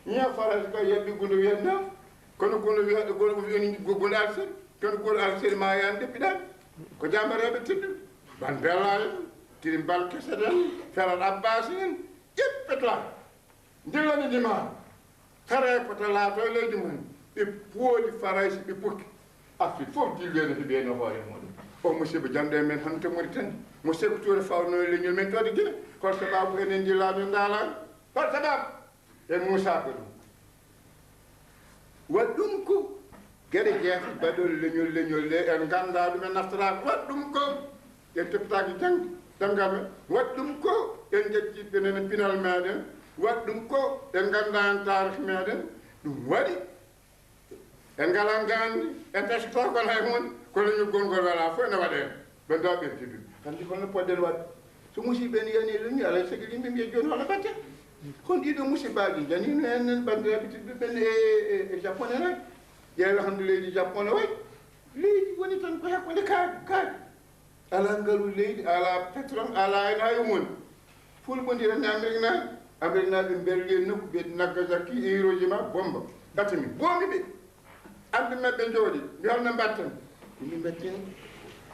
ñiya farage kay yeɓɓi gundo vietnam kono gundo wiyaɗo goɗo wiyani gundo alseri kono goɗo alseri ma yani ɗeppiɗani ko jambareɓe tedduɓe ban bellare tiri mbal kese ɗen feral abbasi en ƴeppeta dillani ndima tare pota laato e leydi mumen ɓe pooli faraysi ɓe pokki afrique fof dillene heeɓino hoore muɗum o musidɓe jamɗe men hande to Mauritanie mo sekotore fawno e leñol men tode guine hol sababu enen dillaɓe ndaalani hol sababu e musako ɗum waɗ ɗum ko gueɗe jeete baɗol leñol ɗe en ganda ɗum en naftorako waɗ ɗum ko en toppitaki jangde demgal men waɗ ɗum ko en ƴettiɓenen pinal meɗen waɗ ɗum ko en ganda en tarih meɗen ɗum waɗi en ngala gandi en teskata kon hay hunde kono ñuggol ngol wala fof ene waɗen ɓe daw ɓertiɗum hande holno poɗɗen wadde so musiɓe en yani leñi alay sago yimɓe mbiya joni hono batten hon ɗiɗo musibaji janino en bandiraɓe tidɓe ɓen e japonais rek ƴeewe hande leydi japon ne wayi leydi woni tan ko hakkude kaaji ala ngalu leydi ala pétrole ala en hay humoni fulɓodira amérique naɓe berli nokku ɓe Nagasaki Hiroshima bomba ɓatami boomi ɓe ande maɓɓe jooɗi mi holno mbatten yimɓe mbatten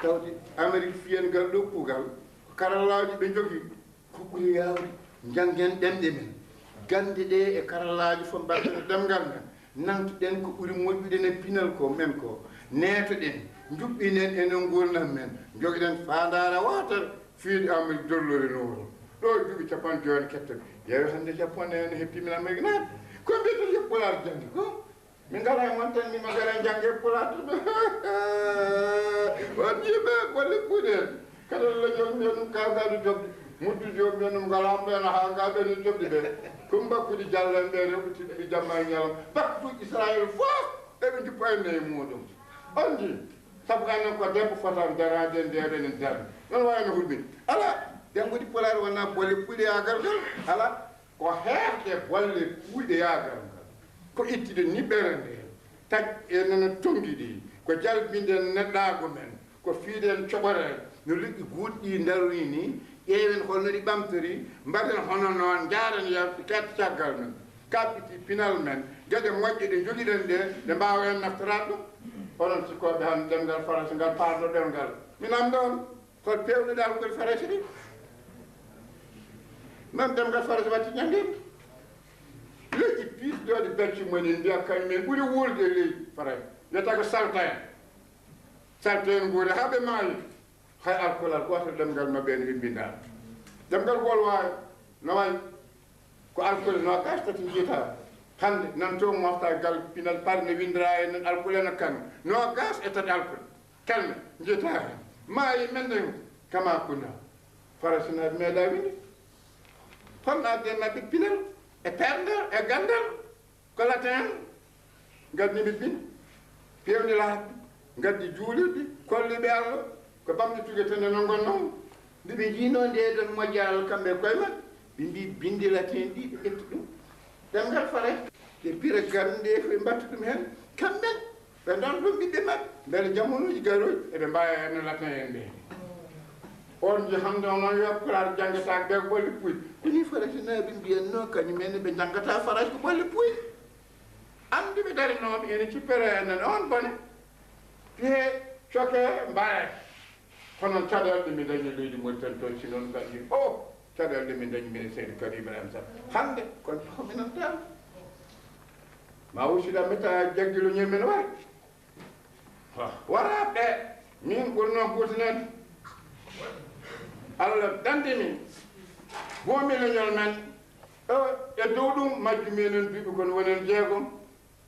tawde amérique fiyen ngal ɗo kuugal ko karallaji ɓe jogui ko ɓuuri yawde janggen ɗemɗe men gande ɗe e karallaji fof mbatten ɗemgal men nantuɗen ko ɓuri moƴƴude ne pinal ko men ko neetoɗen juɓɓinen enen gurnam men jogiɗen fandara water fiide Amérique dollori nowro ɗo duuɓi capan joni kettoɓe yeewi hande Japon en heppimin Amérique naat ko mbiyeten yo Pulaar jangde ko min ngara e mon tan mima gara jangge Pulaar to on yiɓe golle ɓuuɗen kala la jom mbiya ɗum kawgaɗo jobde muddu jom mbiya ɗum ngalam ɓen ha ngaɓeni jobde ɓe kum bakkude jallan ɓe reɓutiɓe jamma e ñalam bakkude Israël fof eɓe juppa enne e muɗum on ji sabu anen ko debbo fotan darade ndeɗen en darde non wayno hulɓini ala dembude Pulaar wona bolle ɓuuɗe yagal ngal ala ko heerde bolle ɓuuɗe yagal ngal ko ittude niɓɓere nde tag enene tonguiɗi ko jalbinde neɗɗago men ko fiiden coɓorel no liɗɗi guuɗɗi darri ni ƴeewen holno ɗi ɓamtori mbaɗen hono noon jaren yalti kette caggal men kaɓɓiti pinal men gueɗe moƴƴe ɗe joguiɗen ɗe ɗe mbawa en naftorade ɗum onon sikkoɓe han ɗemgal France ngal parloɗen ngal min amda on hol pewnuɗa ngol France ɗi même ɗemgal France watti ñangguede leƴƴi piisɗoɗe becce mumen mbiya kañumen ɓuuri wurde e leydi France wiyata ko salta en guure haaɓe maayi hay alkolal goto ɗemgal mabɓe ne wimbinɗa ɗemgal gol wawi no wayi ko alkole nogas tati jiita hande nan to mofta gal pinal parne windira en alkole no kan nogas e tati alkole kalme jiita hen maayi men kama kuna farasinaɓe meeɗa winde honnaade mabɓe pinal e perdal e gandal ko latin gaddimi bin pewni laaɓe gaddi juulirɗe kolliɓe Allah ko bamɗe tugetene no gonnon nde ɓe jiino ndeɗon moƴƴal kamɓe koye maɓɓe ɓe mbi bindi latin ɗi ɓe ƴettu ɗum ɗemgal fare ɓe pira gande koye mbatta ɗum hen kamɓen ɓe don ɗum ɓiɓɓe maɓɓe beele jamonuji garoji eɓe mbawi hen latin en ɓe on ji hande onon yo Pulaar janggata ɓe ko bolle puuyi koni faratinaɓe mbiyanno kañumenne ɓe janggata farage ko bolle puuyi anduɓe darinoɓe ene cippere enen on bone pihe coke mbaye kono caɗelɗe mi dañi leydi Mauritanie toon si noon gaɗi o caɗelɗe mi dañi mine Seydou Kadi Ibrahima Sall hande kono hominon tan ma wusiɗa metta jaggilo ñemmen wari waraɓe min ɓurno kutinede Allah dande min gomi leñol men e dow ɗum majju menen duuɓi kono wonen jeegom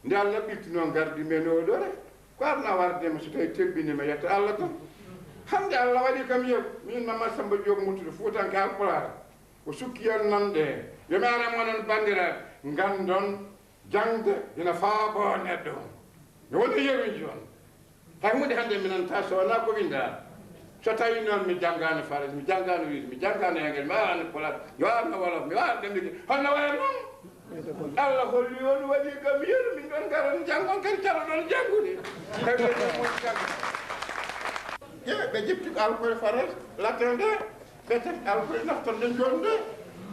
nde Allah ɓirtino gardi men oɗo rek ko arna wardema so tawi tebbinima yetta Allah tan hande Allah waɗi kam yew min Mamadou Samba Diop Moutoudou Foutanke Halpulaar ko sukkiyon nanɗe yomi ara monon bandiraɓe gandon jangde ina faaɓo neɗɗo mi woni yeruji on hay hunde hande minanta so wona ko winda so tawi noon mi janggano farage mi janggano wiide mi janggano engel mi wawano Pulaar mi wawano wolof mi wawa ɗemɗe holno waya noon Allah holli on waɗi kam yeru min ɗon garan janggon kadi caloɗon janggude ɓe jepti ko alkole farage latin nde ɓe tati alkole naftorɗen joni nde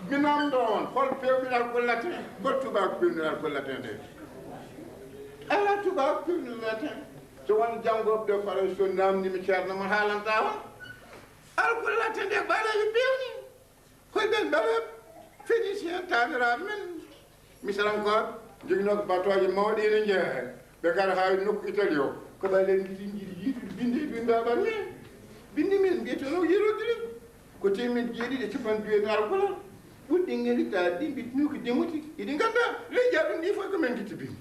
mi namdo on hol pewɗin alkole latin hol tubako pewɗin alkole latin nde ala tubako pewɗin latin so won janggoɓe ɗo farage so namdimi ceerno mon haalanta on alkole latin nde ɓaaleɓe pewni koye ɓen ɓaleɓe phénicien taniraɓe men misalankoɓe joguinoko batoje mawɗi ene jeeya hen ɓe gara ha nokku Italie o ko ɓaylen jiɗi yiitude bindi windaɓan men bindi men mbiyetono yerodiri ko temedde jeeɗiɗi e capanɗe joyi alkolal ɓuɗɗi ngeliɗa ɗi mbitini ko demuti iɗi ganda leydi aɗum ɗi fof ko men guitta bindi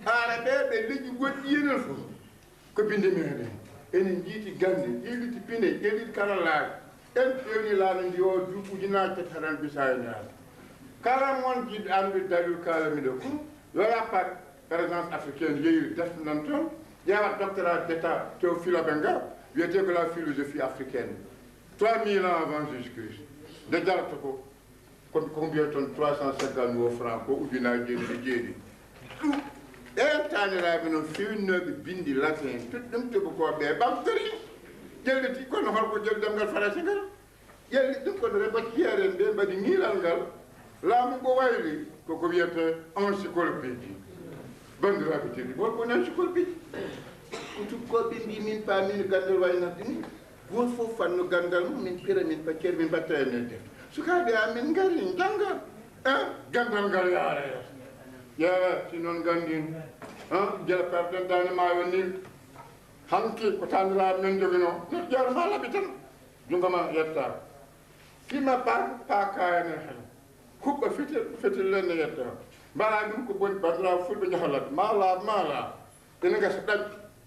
haara ɓe leƴƴi goɗɗi enen fof ko bindi meɗen enen jiiti gande ƴeewiti pine ƴeewiti karallaji en ƴewni laamu ndi o duuɓi ujunaje tati haɗan bisa e ñaade kala mon jiɗɗo andude dalil kalami ɗo ko yo yappat présence africaine yeeyi deftanan toon ƴewat doctorat d' état Théophile Obenga wiyete ko la philosophie africaine 3000 ans avant Jésus Christ nde jarata ko ko mbiya toon 350 francs ko ujunaje jeeɗiɗi jeeɗi ɗum ɗen taniraɓe noon fewinoɓe bindi latin tuɗɗum toɓokoɓe ɓamtori ƴelliti kono holko jeli demgal français ngal ƴelli ɗum kono rebaciyaren ɓe mbaɗi ñiilal ngal laamu ngo wayli koko wiyete encyclopédie bandiraɓe teddi wonko woni encyclopédie ko tukkoɓe mbi min paamino gandal waynarde ni goto fof fanno gandal mum min pira min paccere min mbatta e men def sukaɓe amin gari jangga gandal ngal yaara yeeso ya si non gandin jela perden dane ma woni hanki ko tanira men jogino no jar mala bitan jungama yetta fima pa kayane hel kubba fitil len yetta bala dum ko bon badra fulbe jahalat mala dina ga daj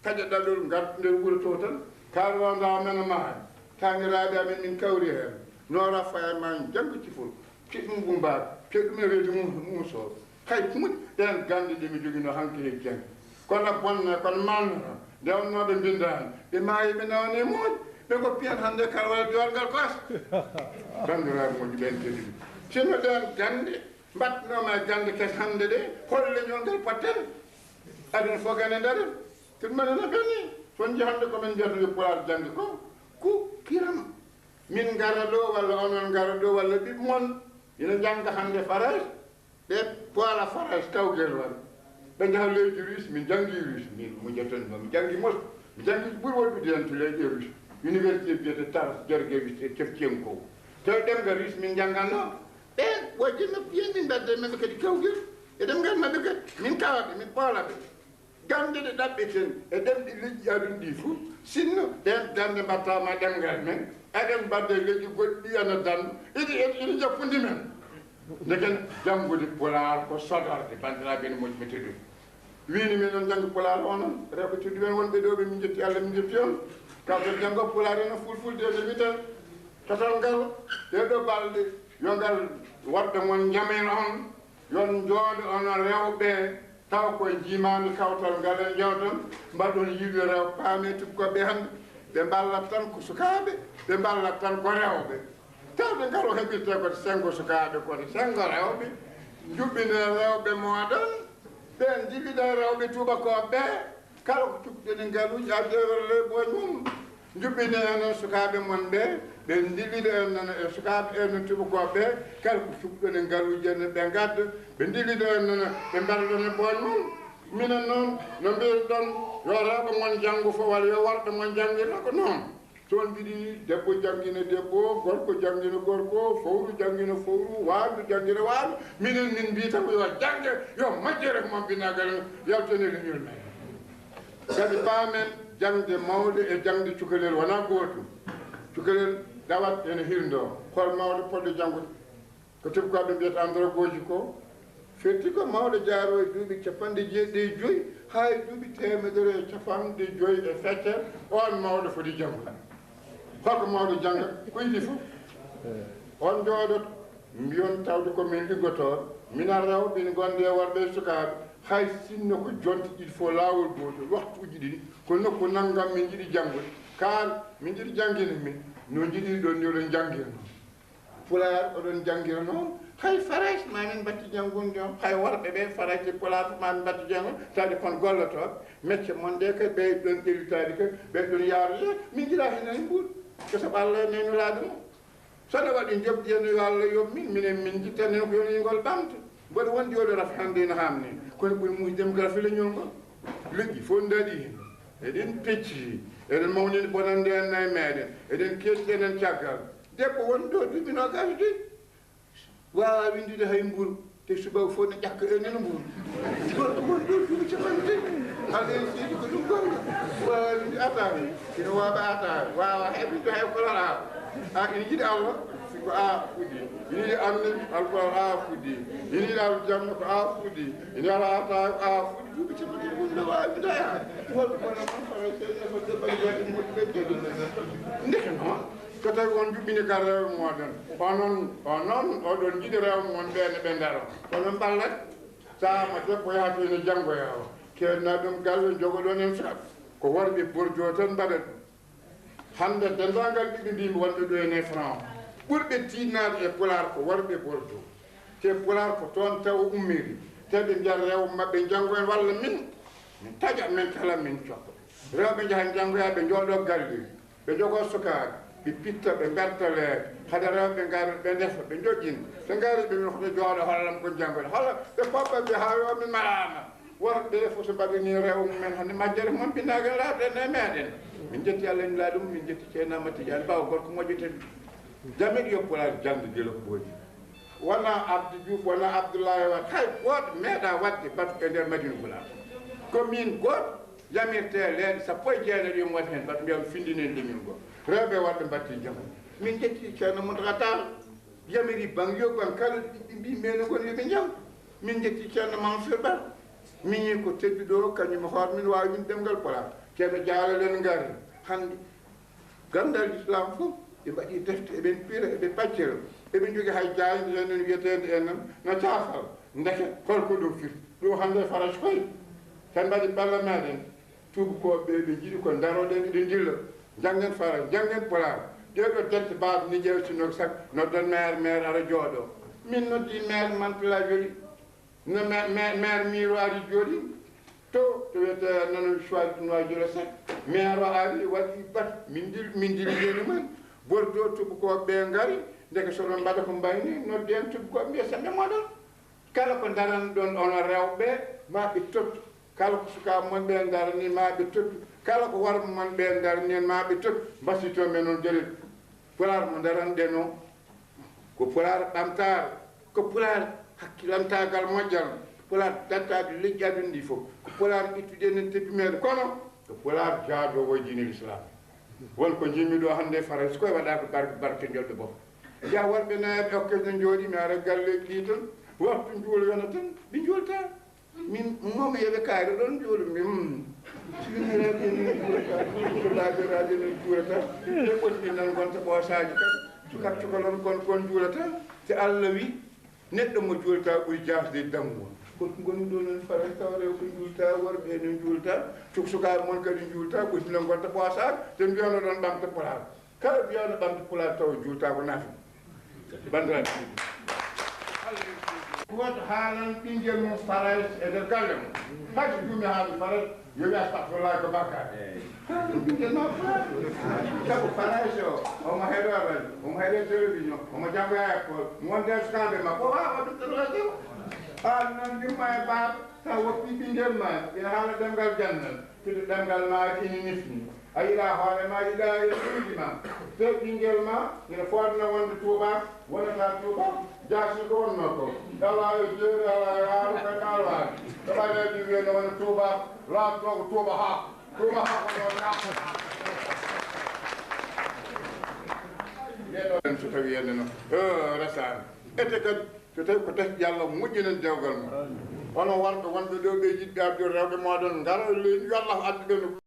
kaja dadol ngar nder wuro to tan karwa nda men ma taniraade amen min kawri hen no rafa man jangu ci ful ci dum bumba ci dum reedi mu so kay mut den gandi de mi jogino hanki e jeng kono bonne kono man de onno be bindan be maayi be nawne mo be ko pian hande karwa jorgal kos bandira mo ben tedi cino den gandi batno ma gandi kes hande de holle nyongal patel adin fogane ndare tirmana na beni son jahande ko men jatu polar jangi ko ku kiram min garado walla onon garado walla bi mon ina janga hande faraj be poala faraj tawgel wal be jahalle juris min jangi juris min mo jeton mi jangi mos mi jangi burwol bi den tule juris université biete tar jorge bi teftienko to dem garis min jangano be wajji no piyen min badde men kadi kawgel e dem gal mabbe kat min kawabe min poala be gande de dabbeten e dem di leji adun di fu sinno den gande batta ma dem gal men adem badde leji goddi ana dan idi jappundi men neken jangude polar ko sodar de bandira ben mo metedu wini men non jangu polar onon rebe tuddi men wonbe do be min jetti Allah min jetti on ka do jango polar no ful de mitan total ngal de do balde yo ngal warde mon jamen on yon joodo on rewbe taw ko jimani kawtal ngalen jawdon mbadon yiide rew paame tubko be hande be ballat tan ko sukabe be ballat tan ko rewbe tawde ngaro hebirte ko sengo sukabe ko sengo rewbe jubbine rewbe modon ben jibida rewbe tuba ko be kala ko tubde ngaluji adere boñum jubbine en sukabe mon be ben dilide en sukabe en tuba ko be kala ko tubde ngaluji en be gadde be dilide en be mbaldo boñum minen non no mbir don yo rewbe mon jangu fo wala yo warde mon jangina ko non ton bidi debbo jangina debbo gorko jangina gorko fowru jangina fowru waadu jangina waadu minen min bi tan yo jange yo majjere mo binagal yaltene ni ñul may kadi paamen jangde mawde e jangde cukalel wana goto cukalel dawat en hirndo hol mawde podde jangude ko tubkaɓe mbiyata andragoji ko fetti ko mawɗo jaaro e duuɓi capanɗe jeeɗiɗi joyi ha e duuɓi temedere e capanɗe joyi e feccere on mawɗo foti jangga holko mawɗo jangga ko yiɗi fof on jooɗoto mbiyon tawde komin liggotoɗo mina rewɓe ne gonde e worɓe e sukaɓe hay sinno ko jonti il faut laawol gotol waktuji ɗiɗi ko nokku naggam min jiiɗi janggude kaal min jiiɗi janggine min no jiiɗi ɗon ni oɗon janggina noon pulaar oɗon janggina noon hay farage mamin batti jangun jom hay worɓe ɓe farage pulaar mamin batti jangun tawde kon gollotoɓe métier mon ɗe kadi ɓe ɗon ƴellitade kadi ɓe ɗon yaaroye min jiiɗa hen hay mbuuɗ ko sabu Allah nenulaade mo soɗo waɗi jobɗi hen yo Allah yommin minen min jittanen ko yonigol ɓamta mboɗo wondi oɗo raf hande no hamni kono ɓuri mujdem ko rafi leñol ngol leƴƴi fof daɗi hen eɗen pecci eɗen mawnide bonande en nayi meɗen eɗen ketti enen caggal debbo woni ɗo duuɓi nogas joyi wawa windide hay mburu te subaw fof ne ƴakka enen mburu gorko woni ɗo duuɓi capanɗe joyi hande en seedi ko ɗum gonga wawa winde atare ina waɓa atare wawa heɓide hay kolal a ina jiiɗi Allah ko a fuɗɗi ina yiɗi annabi alquran a fuɗɗi ina yiɗi al janna ko a fuɗɗi ina ala ata ko a fuɗɗi duuɓi capanɗe joyi no wawi winde yaade holko bono noon faraseeɗe ɓaygaɗe moƴƴi ɓeƴƴeɗe ndeke noon ko tawi on juɓɓini kar rewɓe moɗon onon oɗon jiɗi rewɓe mon ɓene ɓe daro kono ballat sahama debbo yahata ene janggoya o keedna ɗum galle jogoɗon en saab ko worɓe borjo tan mbaɗa ɗum hande dendagal ɓiɓe mbimi wonɓe ɗo ene franc ɓurɓe tinnade e pular ko worɓe borjo te pular ko toon taw ummiri teɓe mbiyat rewɓe mabɓe janggo en walla min taƴat min kala min cokka rewɓe jahan janggoyaɓe jooɗo galli ɓe jogo sukaɓe ɓe pitta ɓe bertale haɗa rewɓe gari ɓe ndefa ɓe joƴƴina ɓe gari ɓe min hoto jooɗo hollam ko janggoɗe holla ɓe poppa ɓe ha yo min marama worɓe fof so mbaɗini rew mumen hande majjere mon binnagal laaɓe ne meɗen min jetti Allah en laa ɗum min jetti ceernama Tidiane Ba gorko moƴƴeten jamen yo pulaar jangde delo ko ɓooji wona Abdou Diouf wona Abdoulaye Wade hay goto meeɗa wadde batu e nder Madina Gula ko min goto yamirte leeɗe sappo e jeenaɗi ɗi waɗi hen batu mbiyam findinen ɗumin goo rewɓe wadde mbatti jamu min jetti ceerno Mountakha Tall yamiri bangyo ban kala ɓiɓɓe mbi mene gon yoɓe jam min jetti ceerno Mansour Ba min yi ko tedduɗo kañum hoore min wawi win ɗemgal Pulaar ceerno Diallo ngari hande gandal islam fof ɓe mbaɗi defte eɓen pira eɓe paccira eɓe jogui hay jayde enen wiyetede enen no cafal ndeke holko ɗum fir ɗum hande farage koye tan mbaɗi balla meɗen tubakoɓe ɓe jiiɗi ko daroɗen eɗen dilla janggen farage janggen Pulaar ɗeɗo dente mbaɗo ni ƴewtino sak noddon maire ara jooɗo min noddi maire Mantula jooɗi no maire miro ari jooɗi to wiyete nono choix noajuro sak maire o ari waɗi bat min dili jeni mumen bordeaux tubakoɓe ngari ndeke sono mbaɗa ko mbayni noddi en tubakoɓe mbiya sembe moɗon kala ko daran ɗon ono rewɓe ma ɓe tottu kala ko sukaɓe mon ɓe darani ma ɓe tottu kala ko warɓe mon ɓe darani en ma ɓe tottu mbasito men noon jeli Pulaar mo daranɗe noon ko Pulaar ɓamtare ko Pulaar hakkillantagal moƴƴal Pulaar dattade leƴƴi aduna ɗi fof ko Pulaar ittude enen teppi meɗe kono ko Pulaar jaadowo diine l'islam wonko jimmi ɗo hannde farais koye waɗa ko barke jolɓe bof ja worɓe nayaɓe okkesne jooɗi mi ara galleji ɗi tan wattu juulo yona tan ɓe juulta min momo yeɓe kaari ɗon juulo min siginiraɓe enen juulata e ɓotti nan gonta ɓoosaji kan cukalon kon juulata te Allah wi neɗɗo mo juulta ɓuuri jasde dammuwa koko goni ɗo noon farais taw rew ko juulta worɓe enen juulta sukaɓe mon kadi juulta ɓotti nan gonta ɓoosaji te mbiyano ɗon ɓamta Pulaar kala mbiyano ɓamta Pulaar taw juulta ko nafi bandiraɓe woto haalan ɓinguel mum farais e nder galle mum hayso jumi haali farais yo wi astahfirullah ko bakkade ɗum ɓinguel ma sabu farais o omo heeɗo radio omo heeɗo télévision omo janggoya école mo wonde sukaɓe makko o wawa ɗum tan radio an noon dimma e baaɓe sa woppi ɓinguel ma ina haala ɗemgal jannal fiɗo ɗemgal ma ini nifni a yiɗa hoore ma yiɗa e ɗuuɗi ma te ɓinguel ma ina fodna wonde Touba wonata Touba jaasi ko wonno ko ala e jeeri ala e haaru kadi alwaani to ɓayleji wiyeno wona Touba laatno ko Touba ha ko noon ɗeɗo en so tawi enne noon resani ete kadi so tawi ko teskii Allah moƴƴinen dewgal mum onon warɓe wonɓe ɗo ɓe jiɗɓe addude rewɓe moɗon ngara leydi yo Allah addu ɓe no